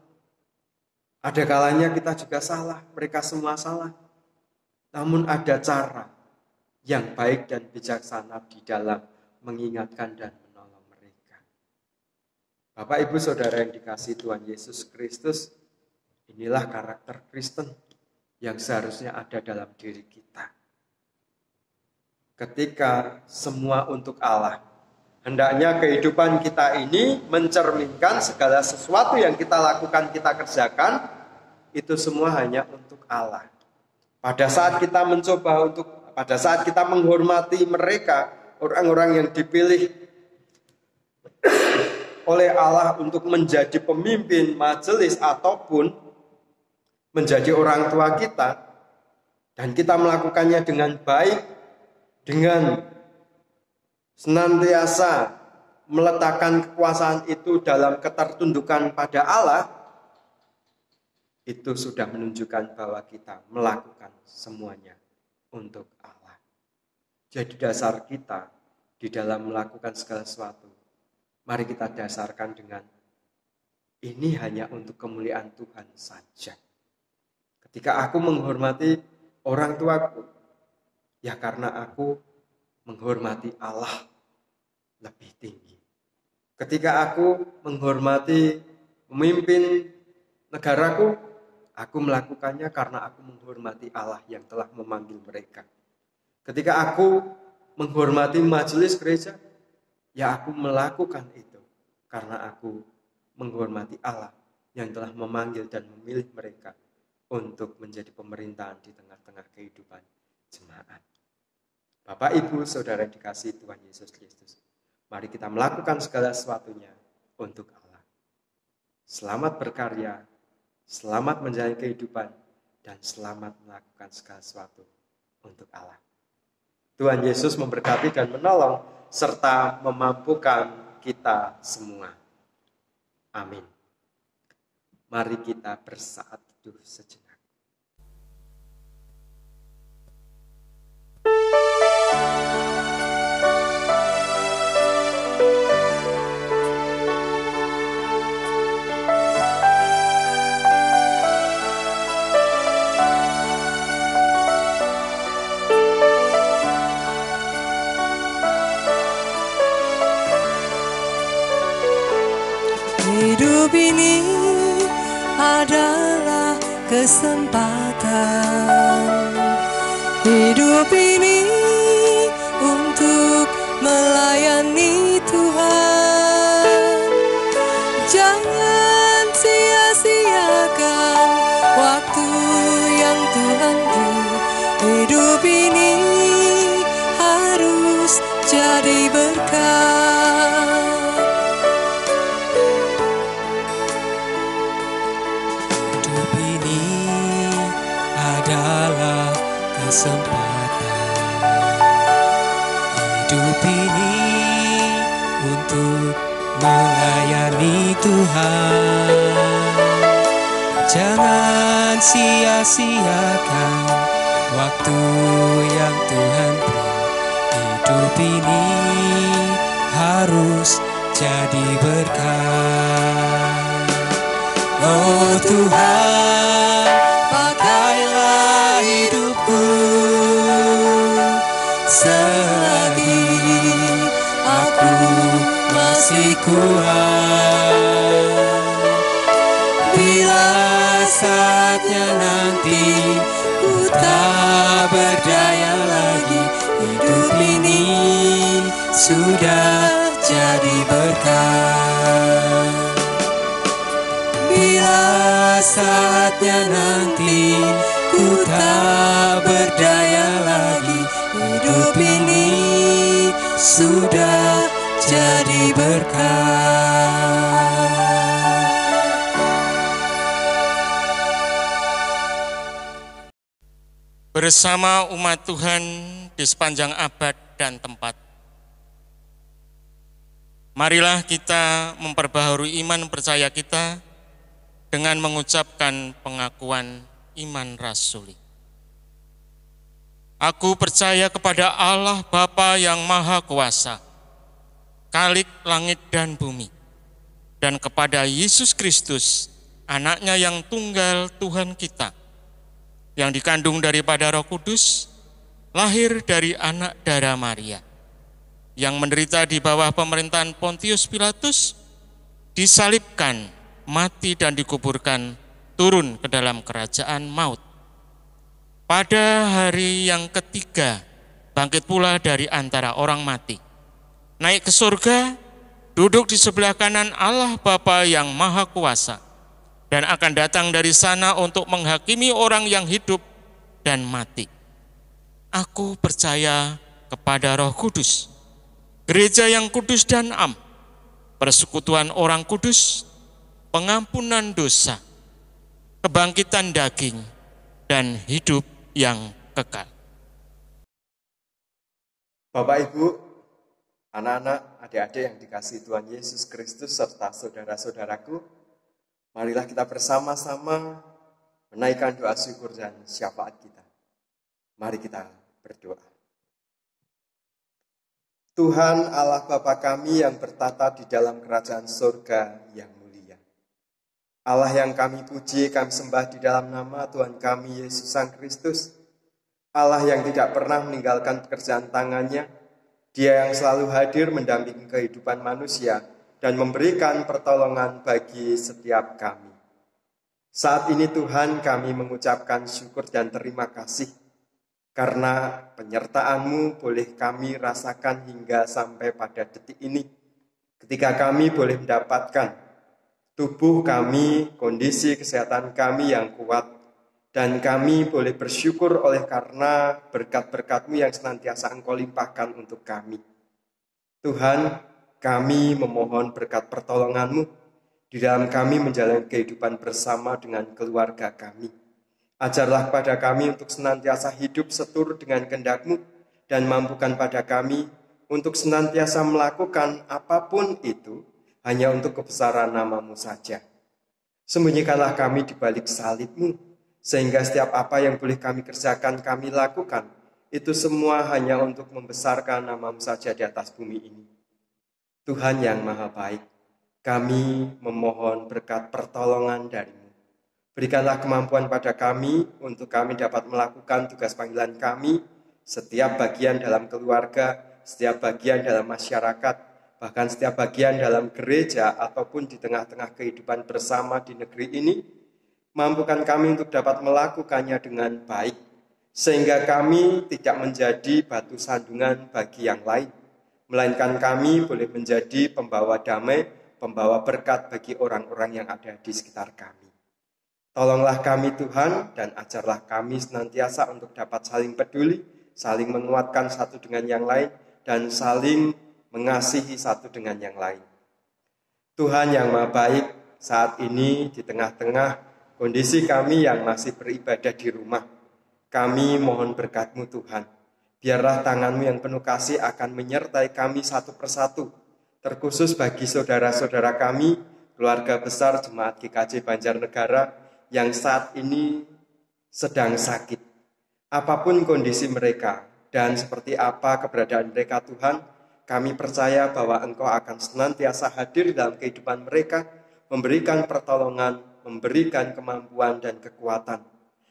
Ada kalanya kita juga salah, mereka semua salah. Namun ada cara yang baik dan bijaksana di dalam mengingatkan dan menolong mereka. Bapak, Ibu, Saudara yang dikasihi Tuhan Yesus Kristus, inilah karakter Kristen yang seharusnya ada dalam diri kita. Ketika semua untuk Allah, hendaknya kehidupan kita ini mencerminkan segala sesuatu yang kita lakukan, kita kerjakan, itu semua hanya untuk Allah. Pada saat kita pada saat kita menghormati mereka, orang-orang yang dipilih oleh Allah untuk menjadi pemimpin majelis ataupun menjadi orang tua kita, dan kita melakukannya dengan baik, dengan senantiasa meletakkan kekuasaan itu dalam ketertundukan pada Allah, itu sudah menunjukkan bahwa kita melakukan semuanya untuk Allah. Jadi dasar kita di dalam melakukan segala sesuatu, mari kita dasarkan dengan ini hanya untuk kemuliaan Tuhan saja. Ketika aku menghormati orang tuaku, ya karena aku menghormati Allah lebih tinggi. Ketika aku menghormati pemimpin negaraku, aku melakukannya karena aku menghormati Allah yang telah memanggil mereka. Ketika aku menghormati majelis gereja, ya aku melakukan itu karena aku menghormati Allah yang telah memanggil dan memilih mereka untuk menjadi pemerintahan di tengah-tengah kehidupan jemaat. Bapak, Ibu, Saudara yang dikasihi Tuhan Yesus Kristus, mari kita melakukan segala sesuatunya untuk Allah. Selamat berkarya, selamat menjalani kehidupan, dan selamat melakukan segala sesuatu untuk Allah. Tuhan Yesus memberkati dan menolong, serta memampukan kita semua. Amin. Mari kita bersaat teduh sejenak. Hidup ini adalah kesempatan. Hidup ini untuk melayani Tuhan. Jangan sia-siakan waktu yang jadi berkat. Hidup ini adalah kesempatan. Hidup ini untuk melayani Tuhan. Jangan sia-siakan waktu yang Tuhan beri. Hidup ini harus jadi berkat. Oh Tuhan, pakailah hidupku selagi aku masih kuat. Bila saatnya nanti ku tak berdaya lagi, hidup ini sudah jadi berkat. Bila saatnya nanti ku tak berdaya lagi, hidup ini sudah jadi berkat. Bersama umat Tuhan di sepanjang abad dan tempat, marilah kita memperbaharui iman percaya kita dengan mengucapkan pengakuan iman rasuli. Aku percaya kepada Allah Bapa yang Maha Kuasa, Khalik langit dan bumi, dan kepada Yesus Kristus, Anaknya yang tunggal Tuhan kita, yang dikandung daripada Roh Kudus, lahir dari anak darah Maria, yang menderita di bawah pemerintahan Pontius Pilatus, disalibkan, mati dan dikuburkan, turun ke dalam kerajaan maut. Pada hari yang ketiga, bangkit pula dari antara orang mati, naik ke surga, duduk di sebelah kanan Allah Bapa yang Maha Kuasa, dan akan datang dari sana untuk menghakimi orang yang hidup dan mati. Aku percaya kepada Roh Kudus, gereja yang kudus dan am, persekutuan orang kudus, pengampunan dosa, kebangkitan daging, dan hidup yang kekal. Bapak, Ibu, anak-anak, adik-adik yang dikasihi Tuhan Yesus Kristus serta saudara-saudaraku, marilah kita bersama-sama menaikkan doa syukur dan syafaat kita. Mari kita berdoa. Tuhan Allah Bapa kami yang bertata di dalam kerajaan surga yang mulia, Allah yang kami puji, kami sembah di dalam nama Tuhan kami Yesus Sang Kristus, Allah yang tidak pernah meninggalkan pekerjaan tangannya, Dia yang selalu hadir mendampingi kehidupan manusia dan memberikan pertolongan bagi setiap kami. Saat ini Tuhan, kami mengucapkan syukur dan terima kasih karena penyertaan-Mu boleh kami rasakan hingga sampai pada detik ini, ketika kami boleh mendapatkan tubuh kami, kondisi kesehatan kami yang kuat, dan kami boleh bersyukur oleh karena berkat-berkat-Mu yang senantiasa Engkau limpahkan untuk kami. Tuhan, kami memohon berkat pertolongan-Mu di dalam kami menjalani kehidupan bersama dengan keluarga kami. Ajarlah pada kami untuk senantiasa hidup seturut dengan kehendak-Mu dan mampukan pada kami untuk senantiasa melakukan apapun itu hanya untuk kebesaran nama-Mu saja. Sembunyikanlah kami di balik salib-Mu, sehingga setiap apa yang boleh kami kerjakan, kami lakukan, itu semua hanya untuk membesarkan nama-Mu saja di atas bumi ini. Tuhan yang Maha Baik, kami memohon berkat pertolongan dari-Mu. Berikanlah kemampuan pada kami untuk kami dapat melakukan tugas panggilan kami, setiap bagian dalam keluarga, setiap bagian dalam masyarakat, bahkan setiap bagian dalam gereja ataupun di tengah-tengah kehidupan bersama di negeri ini. Mampukan kami untuk dapat melakukannya dengan baik, sehingga kami tidak menjadi batu sandungan bagi yang lain, melainkan kami boleh menjadi pembawa damai, pembawa berkat bagi orang-orang yang ada di sekitar kami. Tolonglah kami Tuhan, dan ajarlah kami senantiasa untuk dapat saling peduli, saling menguatkan satu dengan yang lain, dan saling mengasihi satu dengan yang lain. Tuhan yang Maha Baik, saat ini di tengah-tengah kondisi kami yang masih beribadah di rumah, kami mohon berkat-Mu Tuhan. Biarlah tangan-Mu yang penuh kasih akan menyertai kami satu persatu, terkhusus bagi saudara-saudara kami, keluarga besar Jemaat GKJ Banjarnegara yang saat ini sedang sakit. Apapun kondisi mereka dan seperti apa keberadaan mereka Tuhan, kami percaya bahwa Engkau akan senantiasa hadir dalam kehidupan mereka, memberikan pertolongan, memberikan kemampuan dan kekuatan,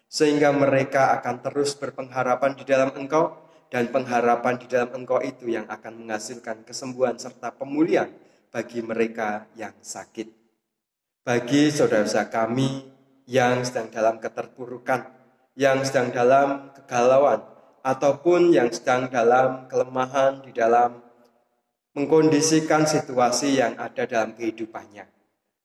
sehingga mereka akan terus berpengharapan di dalam Engkau, dan pengharapan di dalam Engkau itu yang akan menghasilkan kesembuhan serta pemulihan bagi mereka yang sakit. Bagi saudara-saudara kami yang sedang dalam keterpurukan, yang sedang dalam kegalauan, ataupun yang sedang dalam kelemahan di dalam mengkondisikan situasi yang ada dalam kehidupannya.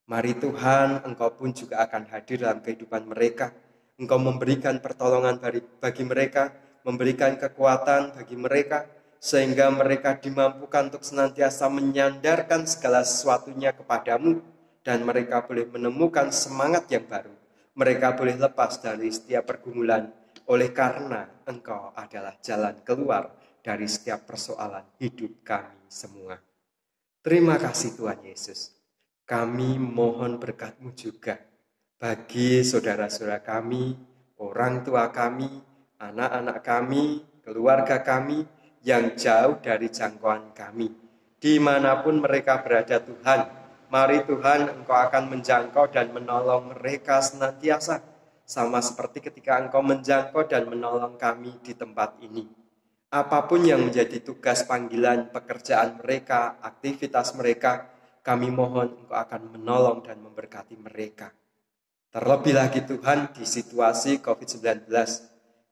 Mari Tuhan, Engkau pun juga akan hadir dalam kehidupan mereka. Engkau memberikan pertolongan bagi mereka, memberikan kekuatan bagi mereka, sehingga mereka dimampukan untuk senantiasa menyandarkan segala sesuatunya kepadamu, dan mereka boleh menemukan semangat yang baru. Mereka boleh lepas dari setiap pergumulan, oleh karena Engkau adalah jalan keluar dari setiap persoalan hidup kami semua. Terima kasih Tuhan Yesus. Kami mohon berkat-Mu juga bagi saudara-saudara kami, orang tua kami, anak-anak kami, keluarga kami yang jauh dari jangkauan kami. Dimanapun mereka berada Tuhan, mari Tuhan Engkau akan menjangkau dan menolong mereka senantiasa, sama seperti ketika Engkau menjangkau dan menolong kami di tempat ini. Apapun yang menjadi tugas panggilan pekerjaan mereka, aktivitas mereka, kami mohon Engkau akan menolong dan memberkati mereka. Terlebih lagi Tuhan di situasi COVID-19,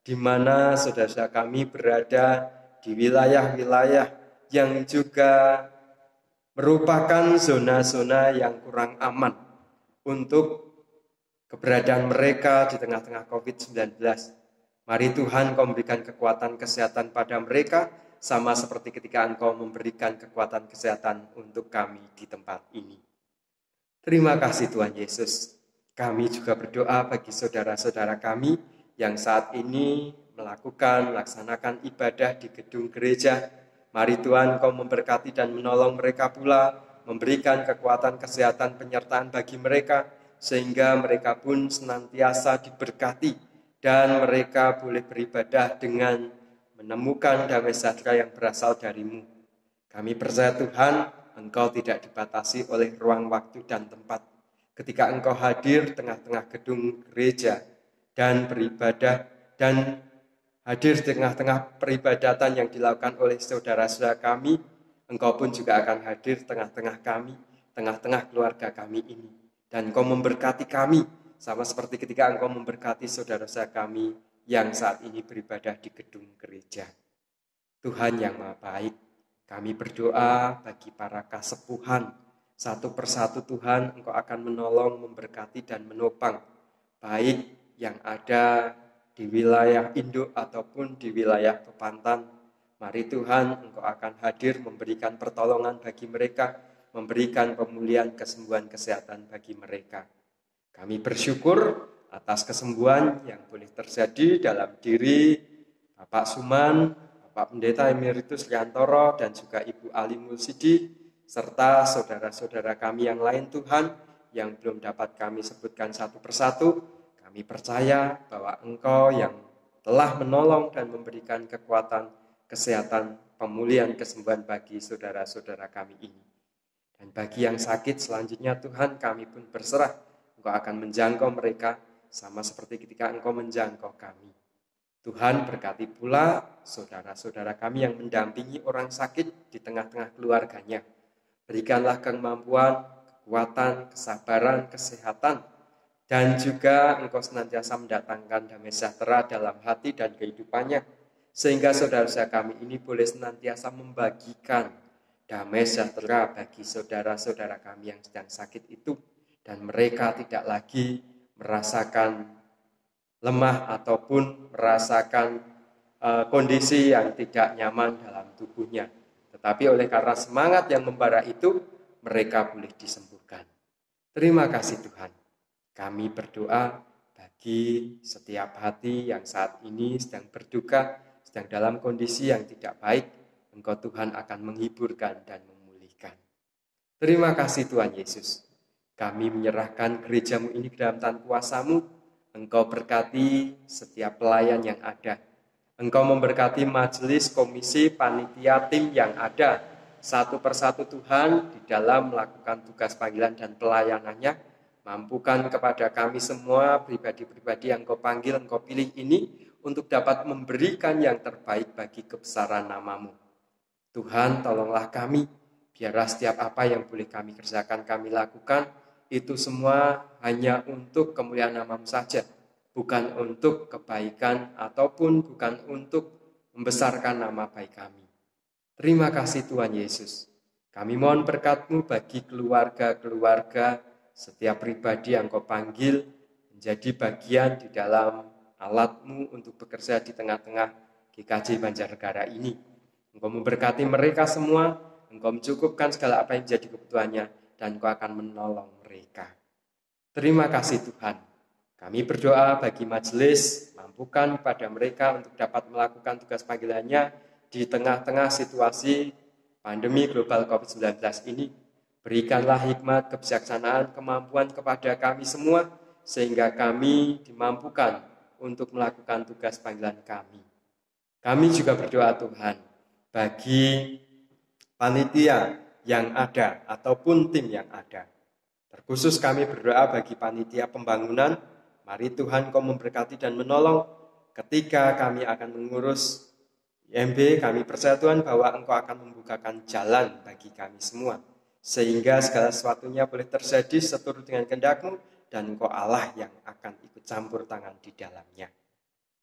di mana saudara-saudara kami berada di wilayah-wilayah yang juga merupakan zona-zona yang kurang aman untuk keberadaan mereka di tengah-tengah COVID-19. Mari Tuhan Engkau memberikan kekuatan kesehatan pada mereka, sama seperti ketika Engkau memberikan kekuatan kesehatan untuk kami di tempat ini. Terima kasih Tuhan Yesus. Kami juga berdoa bagi saudara-saudara kami yang saat ini melaksanakan ibadah di gedung gereja. Mari Tuhan Engkau memberkati dan menolong mereka pula, memberikan kekuatan kesehatan penyertaan bagi mereka, sehingga mereka pun senantiasa diberkati, dan mereka boleh beribadah dengan menemukan damai sejahtera yang berasal dari-Mu. Kami percaya Tuhan, Engkau tidak dibatasi oleh ruang, waktu, dan tempat. Ketika Engkau hadir tengah-tengah gedung gereja dan beribadah, dan hadir di tengah-tengah peribadatan yang dilakukan oleh saudara-saudara kami, Engkau pun juga akan hadir tengah-tengah kami, tengah-tengah keluarga kami ini. Dan Engkau memberkati kami, sama seperti ketika Engkau memberkati saudara-saudara kami yang saat ini beribadah di gedung gereja. Tuhan yang Maha Baik, kami berdoa bagi para kasepuhan. Satu persatu Tuhan, Engkau akan menolong, memberkati, dan menopang, baik yang ada di wilayah induk ataupun di wilayah pepantan. Mari Tuhan, Engkau akan hadir memberikan pertolongan bagi mereka, memberikan pemulihan, kesembuhan, kesehatan bagi mereka. Kami bersyukur atas kesembuhan yang boleh terjadi dalam diri Bapak Suman, Bapak Pendeta Emeritus Riantoro, dan juga Ibu Ali Mulsidi, serta saudara-saudara kami yang lain Tuhan, yang belum dapat kami sebutkan satu persatu. Kami percaya bahwa Engkau yang telah menolong dan memberikan kekuatan, kesehatan, pemulihan, kesembuhan bagi saudara-saudara kami ini. Dan bagi yang sakit selanjutnya Tuhan, kami pun berserah. Engkau akan menjangkau mereka sama seperti ketika Engkau menjangkau kami. Tuhan berkati pula saudara-saudara kami yang mendampingi orang sakit di tengah-tengah keluarganya. Berikanlah kemampuan, kekuatan, kesabaran, kesehatan, dan juga Engkau senantiasa mendatangkan damai sejahtera dalam hati dan kehidupannya, sehingga saudara-saudara kami ini boleh senantiasa membagikan damai sejahtera bagi saudara-saudara kami yang sedang sakit itu, dan mereka tidak lagi merasakan lemah ataupun merasakan kondisi yang tidak nyaman dalam tubuhnya. Tetapi oleh karena semangat yang membara itu, mereka boleh disembuhkan. Terima kasih Tuhan. Kami berdoa bagi setiap hati yang saat ini sedang berduka, sedang dalam kondisi yang tidak baik, Engkau Tuhan akan menghiburkan dan memulihkan. Terima kasih Tuhan Yesus. Kami menyerahkan gerejamu ini ke dalam tangan kuasa-Mu. Engkau berkati setiap pelayan yang ada. Engkau memberkati majelis, komisi, panitia, tim yang ada. Satu persatu Tuhan di dalam melakukan tugas panggilan dan pelayanannya. Mampukan kepada kami semua pribadi-pribadi yang Engkau panggil, Engkau pilih ini untuk dapat memberikan yang terbaik bagi kebesaran nama-Mu. Tuhan, tolonglah kami, biarlah setiap apa yang boleh kami kerjakan, kami lakukan, itu semua hanya untuk kemuliaan nama-Mu saja, bukan untuk kebaikan ataupun bukan untuk membesarkan nama baik kami. Terima kasih Tuhan Yesus. Kami mohon berkat-Mu bagi keluarga-keluarga, setiap pribadi yang Kau panggil menjadi bagian di dalam alat-Mu untuk bekerja di tengah-tengah GKJ Banjarnegara ini. Engkau memberkati mereka semua, Engkau mencukupkan segala apa yang menjadi kebutuhannya, dan Engkau akan menolong mereka. Terima kasih Tuhan. Kami berdoa bagi majelis, mampukan pada mereka untuk dapat melakukan tugas panggilannya di tengah-tengah situasi pandemi global COVID-19 ini. Berikanlah hikmat, kebijaksanaan, kemampuan kepada kami semua, sehingga kami dimampukan untuk melakukan tugas panggilan kami. Kami juga berdoa Tuhan, bagi panitia yang ada ataupun tim yang ada. Terkhusus kami berdoa bagi panitia pembangunan, mari Tuhan Kau memberkati dan menolong ketika kami akan mengurus IMB. Kami percaya Tuhan bahwa Engkau akan membukakan jalan bagi kami semua, sehingga segala sesuatunya boleh terjadi seturut dengan kehendak-Mu, dan Engkau Allah yang akan ikut campur tangan di dalamnya.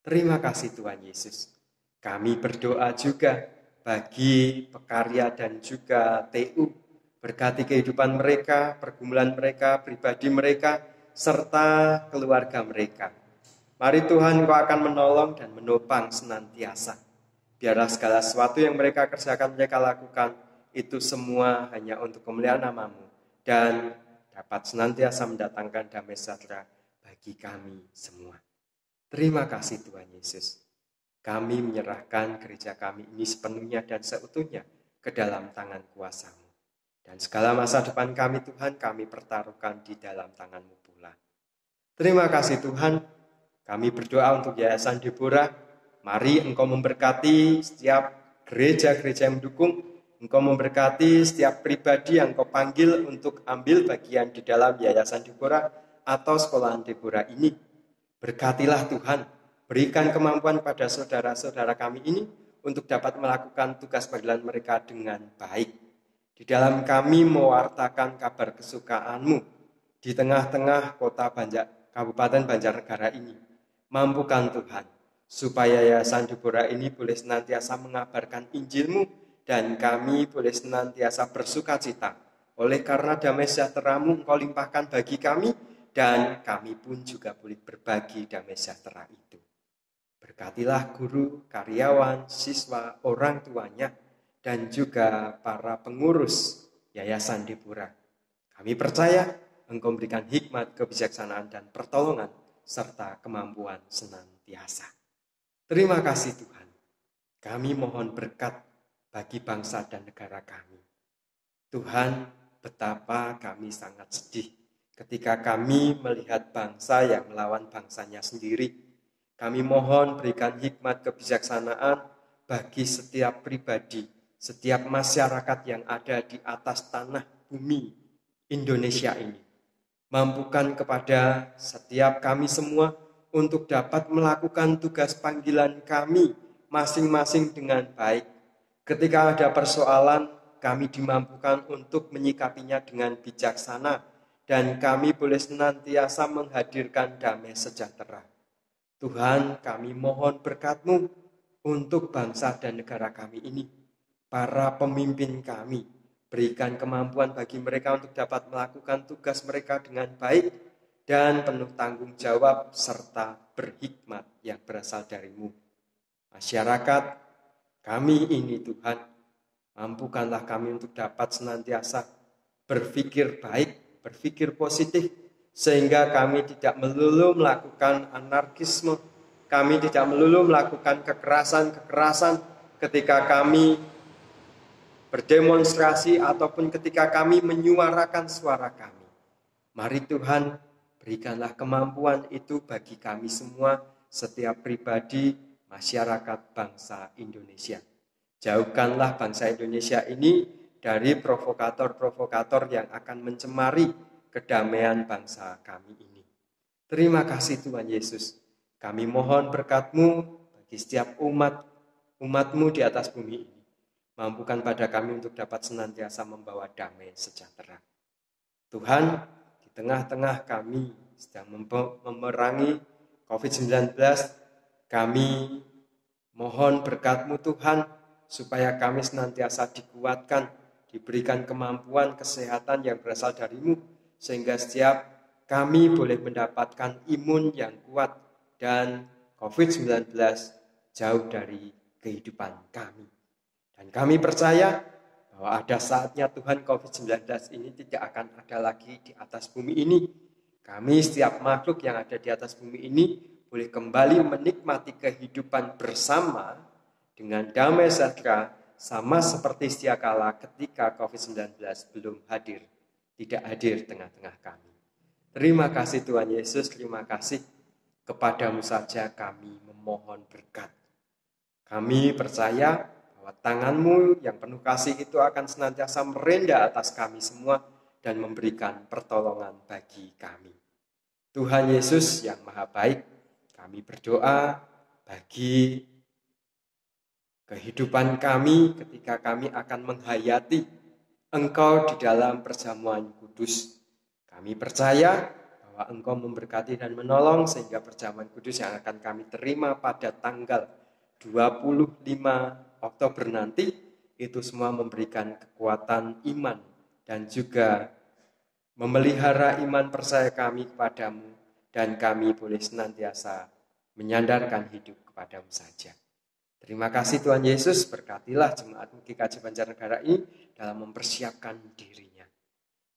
Terima kasih Tuhan Yesus. Kami berdoa juga bagi pekarya dan juga TU. Berkati kehidupan mereka, pergumulan mereka, pribadi mereka, serta keluarga mereka. Mari Tuhan Engkau akan menolong dan menopang senantiasa. Biarlah segala sesuatu yang mereka kerjakan, mereka lakukan, itu semua hanya untuk kemuliaan nama-Mu, dan dapat senantiasa mendatangkan damai sejahtera bagi kami semua. Terima kasih Tuhan Yesus. Kami menyerahkan gereja kami ini sepenuhnya dan seutuhnya ke dalam tangan kuasa-Mu. Dan segala masa depan kami Tuhan, kami pertaruhkan di dalam tangan-Mu pula. Terima kasih Tuhan. Kami berdoa untuk Yayasan Deborah. Mari Engkau memberkati setiap gereja-gereja yang mendukung. Engkau memberkati setiap pribadi yang Engkau panggil untuk ambil bagian di dalam Yayasan Deborah atau sekolahan Deborah ini. Berkatilah Tuhan, berikan kemampuan pada saudara-saudara kami ini untuk dapat melakukan tugas panggilan mereka dengan baik. Di dalam kami mewartakan kabar kesukaan-Mu di tengah-tengah kota Kabupaten Banjarnegara ini. Mampukan Tuhan, supaya Yayasan Deborah ini boleh senantiasa mengabarkan Injil-Mu, dan kami boleh senantiasa bersuka cita. Oleh karena damai sejahtera-Mu Engkau limpahkan bagi kami, dan kami pun juga boleh berbagi damai sejahtera itu. Berkatilah guru, karyawan, siswa, orang tuanya, dan juga para pengurus Yayasan Deborah. Kami percaya Engkau memberikan hikmat, kebijaksanaan, dan pertolongan, serta kemampuan senantiasa. Terima kasih Tuhan. Kami mohon berkat bagi bangsa dan negara kami. Tuhan, betapa kami sangat sedih ketika kami melihat bangsa yang melawan bangsanya sendiri. Kami mohon berikan hikmat kebijaksanaan bagi setiap pribadi, setiap masyarakat yang ada di atas tanah bumi Indonesia ini. Mampukan kepada setiap kami semua untuk dapat melakukan tugas panggilan kami masing-masing dengan baik. Ketika ada persoalan, kami dimampukan untuk menyikapinya dengan bijaksana, dan kami boleh senantiasa menghadirkan damai sejahtera. Tuhan, kami mohon berkat-Mu untuk bangsa dan negara kami ini. Para pemimpin kami, berikan kemampuan bagi mereka untuk dapat melakukan tugas mereka dengan baik dan penuh tanggung jawab serta berhikmat yang berasal dari-Mu. Masyarakat kami ini Tuhan, Mampukanlah kami untuk dapat senantiasa berpikir baik, berpikir positif, sehingga kami tidak melulu melakukan anarkisme, kami tidak melulu melakukan kekerasan-kekerasan ketika kami berdemonstrasi ataupun ketika kami menyuarakan suara kami. Mari Tuhan, berikanlah kemampuan itu bagi kami semua, setiap pribadi, masyarakat bangsa Indonesia. Jauhkanlah bangsa Indonesia ini dari provokator-provokator yang akan mencemari kedamaian bangsa kami ini. Terima kasih Tuhan Yesus. Kami mohon berkat-Mu bagi setiap umat-Mu di atas bumi ini. Mampukan pada kami untuk dapat senantiasa membawa damai sejahtera. Tuhan, di tengah-tengah kami sedang memerangi COVID-19, kami mohon berkat-Mu Tuhan, supaya kami senantiasa dikuatkan, diberikan kemampuan kesehatan yang berasal dari-Mu, sehingga setiap kami boleh mendapatkan imun yang kuat dan COVID-19 jauh dari kehidupan kami. Dan kami percaya bahwa ada saatnya Tuhan COVID-19 ini tidak akan ada lagi di atas bumi ini. Kami setiap makhluk yang ada di atas bumi ini boleh kembali menikmati kehidupan bersama dengan damai sejahtera, sama seperti sedia kala ketika COVID-19 belum hadir, tidak hadir tengah-tengah kami. Terima kasih Tuhan Yesus, terima kasih. Kepadamu saja kami memohon berkat. Kami percaya bahwa tangan-Mu yang penuh kasih itu akan senantiasa merendah atas kami semua dan memberikan pertolongan bagi kami. Tuhan Yesus yang Maha Baik, kami berdoa bagi kehidupan kami ketika kami akan menghayati Engkau di dalam perjamuan kudus. Kami percaya bahwa Engkau memberkati dan menolong sehingga perjamuan kudus yang akan kami terima pada tanggal 25 Oktober nanti, itu semua memberikan kekuatan iman dan juga memelihara iman percaya kami kepadamu, dan kami boleh senantiasa menyandarkan hidup kepadamu saja. Terima kasih Tuhan Yesus, berkatilah jemaat GKJ Banjarnegara ini dalam mempersiapkan dirinya.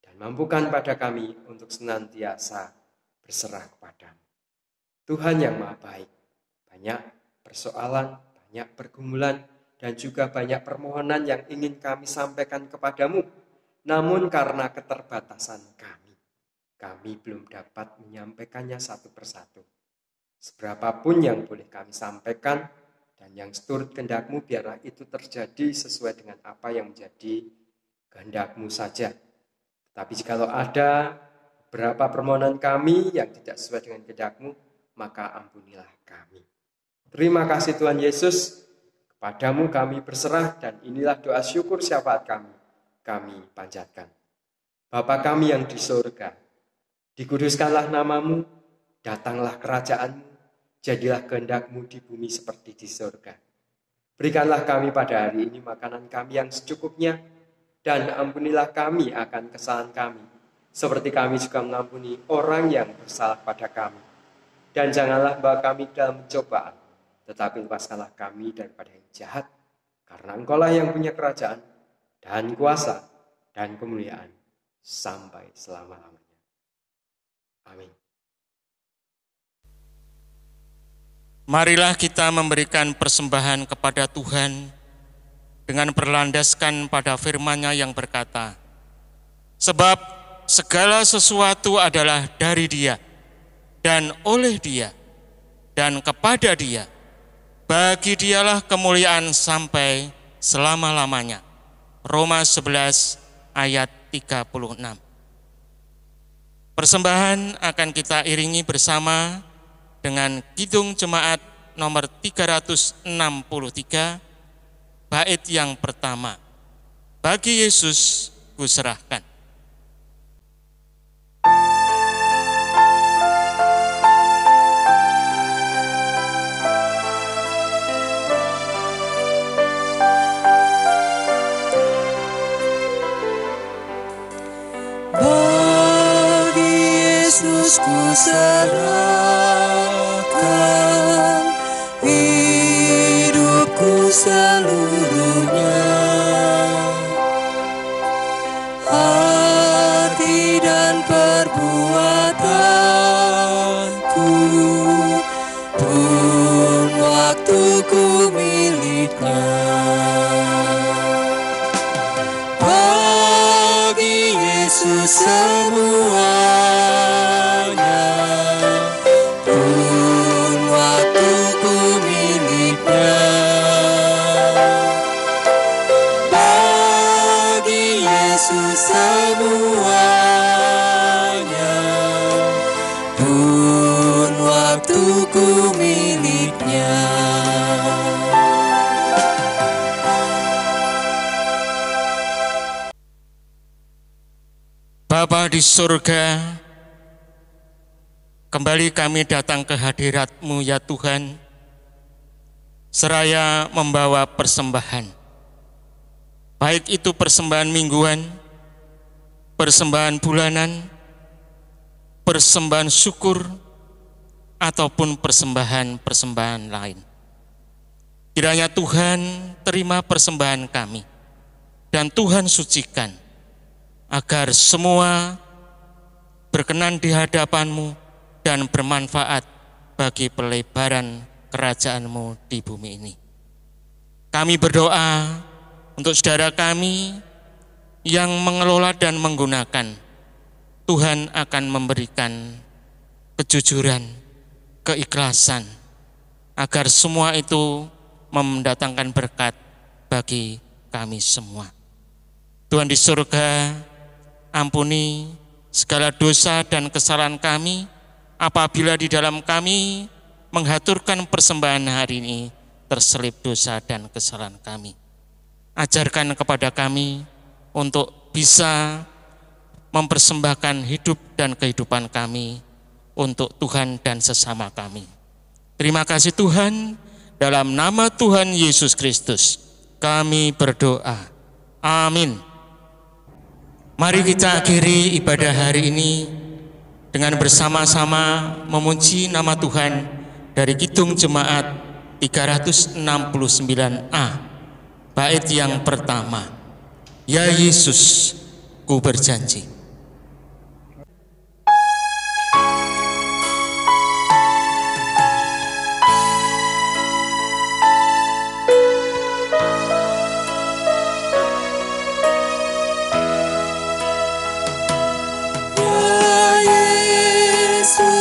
Dan mampukan pada kami untuk senantiasa berserah kepadamu. Tuhan yang Maha Baik, banyak persoalan, banyak pergumulan, dan juga banyak permohonan yang ingin kami sampaikan kepadamu. Namun karena keterbatasan kami belum dapat menyampaikannya satu persatu. Seberapapun yang boleh kami sampaikan, dan yang seturut kehendak-Mu, biarlah itu terjadi sesuai dengan apa yang menjadi kehendak-Mu saja. Tetapi jikalau ada beberapa permohonan kami yang tidak sesuai dengan kehendak-Mu, maka ampunilah kami. Terima kasih Tuhan Yesus, kepadamu kami berserah, dan inilah doa syukur syafaat kami panjatkan. Bapa kami yang di surga, dikuduskanlah namamu, datanglah kerajaan-Mu, jadilah kehendak-Mu di bumi seperti di surga. Berikanlah kami pada hari ini makanan kami yang secukupnya, dan ampunilah kami akan kesalahan kami, seperti kami juga mengampuni orang yang bersalah pada kami. Dan janganlah bawa kami dalam pencobaan, tetapi lepaskanlah kami daripada yang jahat, karena Engkau-lah yang punya kerajaan, dan kuasa, dan kemuliaan, sampai selama-lamanya. Amin. Marilah kita memberikan persembahan kepada Tuhan dengan berlandaskan pada firman-Nya yang berkata, sebab segala sesuatu adalah dari Dia, dan oleh Dia, dan kepada Dia. Bagi Dialah kemuliaan sampai selama-lamanya. Roma 11 ayat 36. Persembahan akan kita iringi bersama dengan Kidung Jemaat nomor 363, bait yang pertama. Bagi Yesus kuserahkan. Yesus ku serahkan hidupku seluruhnya. miliknya. Bagi Yesus semuanya, pun waktuku miliknya. Bagi Yesus semuanya, pun waktuku miliknya. Bapa di surga, kembali kami datang ke hadirat-Mu ya Tuhan, seraya membawa persembahan. Baik itu persembahan mingguan, persembahan bulanan, persembahan syukur, ataupun persembahan-persembahan lain. Kiranya Tuhan terima persembahan kami, dan Tuhan sucikan, agar semua berkenan di hadapan-Mu dan bermanfaat bagi pelebaran kerajaan-Mu di bumi ini. Kami berdoa untuk saudara kami yang mengelola dan menggunakan. Tuhan akan memberikan kejujuran, keikhlasan, agar semua itu mendatangkan berkat bagi kami semua. Tuhan di surga, ampuni segala dosa dan kesalahan kami apabila di dalam kami menghaturkan persembahan hari ini terselip dosa dan kesalahan kami. Ajarkan kepada kami untuk bisa mempersembahkan hidup dan kehidupan kami untuk Tuhan dan sesama kami. Terima kasih Tuhan, dalam nama Tuhan Yesus Kristus kami berdoa. Amin. Mari kita akhiri ibadah hari ini dengan bersama-sama memuji nama Tuhan dari Kidung Jemaat 369A, bait yang pertama. Ya Yesus, ku berjanji.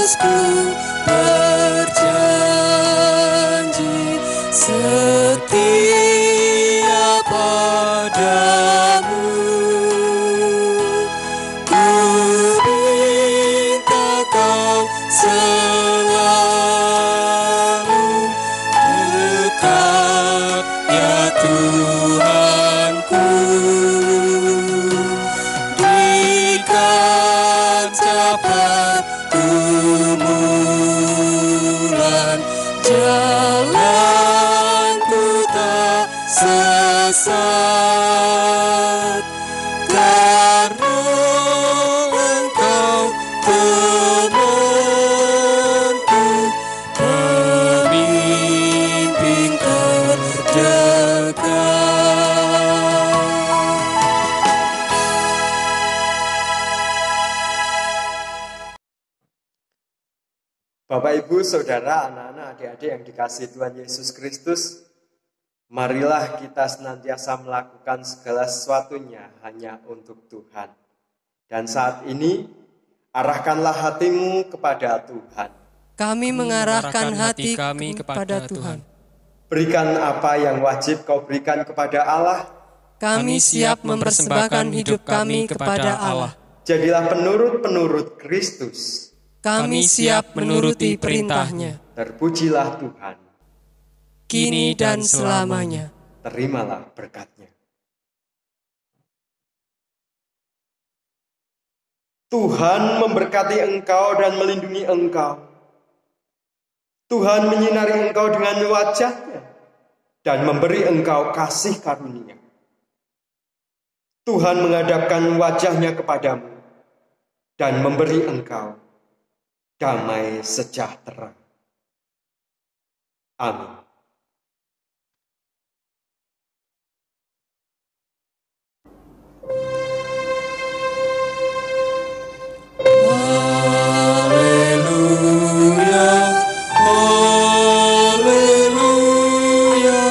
Ku berjanji setia padamu. Ku minta kau selalu dekat ya Tuhanku. Di kancah pergumulan jalanku tak sesat, karena Engkau temanku, pemimpin terdekat. Bapak, Ibu, Saudara, anak-anak, adik-adik yang dikasihi Tuhan Yesus Kristus, marilah kita senantiasa melakukan segala sesuatunya hanya untuk Tuhan. Dan saat ini, arahkanlah hatimu kepada Tuhan. Kami mengarahkan hati kami kepada Tuhan. Berikan apa yang wajib kau berikan kepada Allah. Kami siap mempersembahkan hidup kami kepada Allah. Jadilah penurut-penurut Kristus. Kami siap menuruti perintahnya. Terpujilah Tuhan, kini dan selamanya. Terimalah berkat-Nya. Tuhan memberkati engkau dan melindungi engkau. Tuhan menyinari engkau dengan wajah-Nya dan memberi engkau kasih karunia. Tuhan menghadapkan wajah-Nya kepadamu dan memberi engkau damai sejahtera. Amin. Haleluya, haleluya.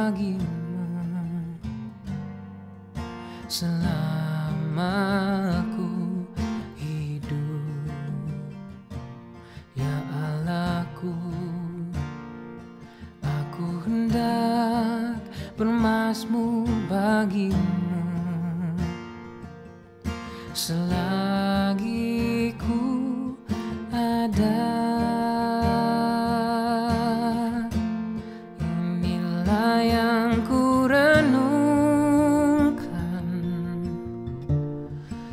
bagimu selama aku hidup. Ya Allahku, aku hendak bermazmur bagimu selagi ku ada. Inilah yang ku renungkan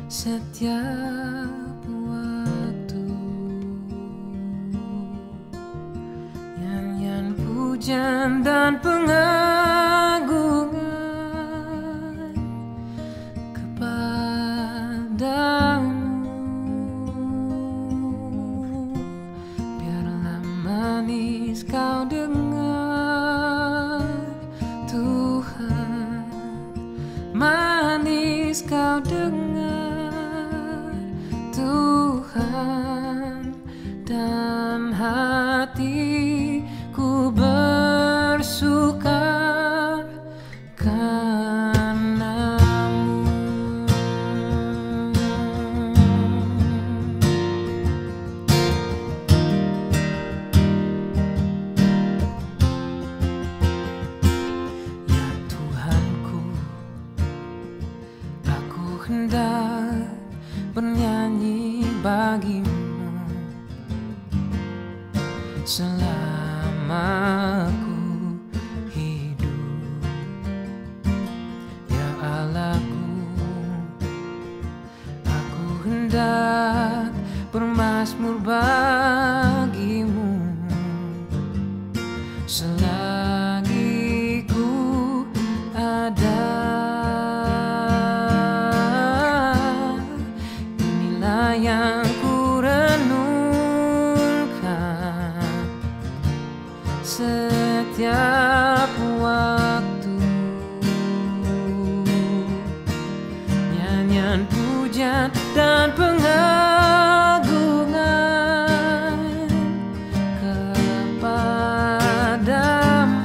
setiap waktu. Nyanyian pujian dan pengagungan kepadamu. Biarlah manis kau dengar, Tuhan, manis kau dengar, Tuhan, dan hatiku bersuka karena-Mu. Ya Tuhanku, aku hendak bernyanyi bagimu selama aku hidup. Ya Allahku, aku hendak bermazmur bagimu selagi ku ada. Inilah yang ku renungkan setiap waktu. Nyanyian pujian dan pengagungan kepadamu.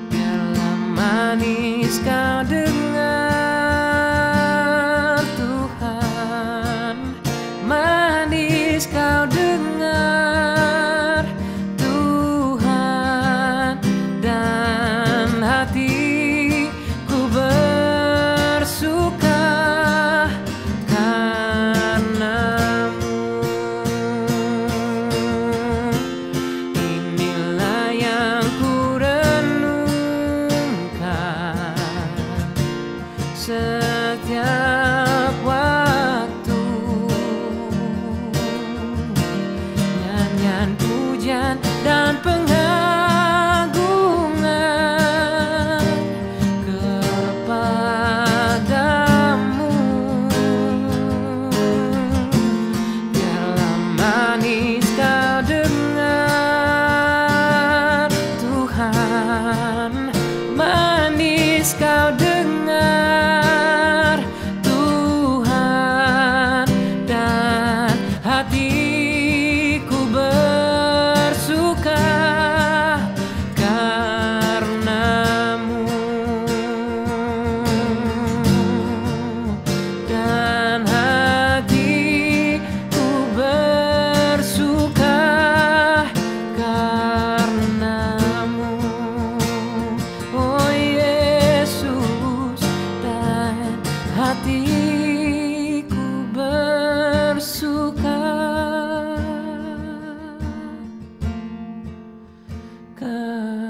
Biarlah manis kau dengar, Tuhan, manis kau dengar, Tuhan, dan hatiku bersuka karena-Mu. Inilah yang ku renungkan setiap waktu. Nyanyian pujian dan pengagungan kepadamu. Biarlah manis kau dengar, Tuhan, manis kau dengar, Tuhan, dan hatiku bersuka karena-Mu, dan hatiku bersuka karena-Mu. Oh Yesus, dan hatiku bersuka karena-Mu.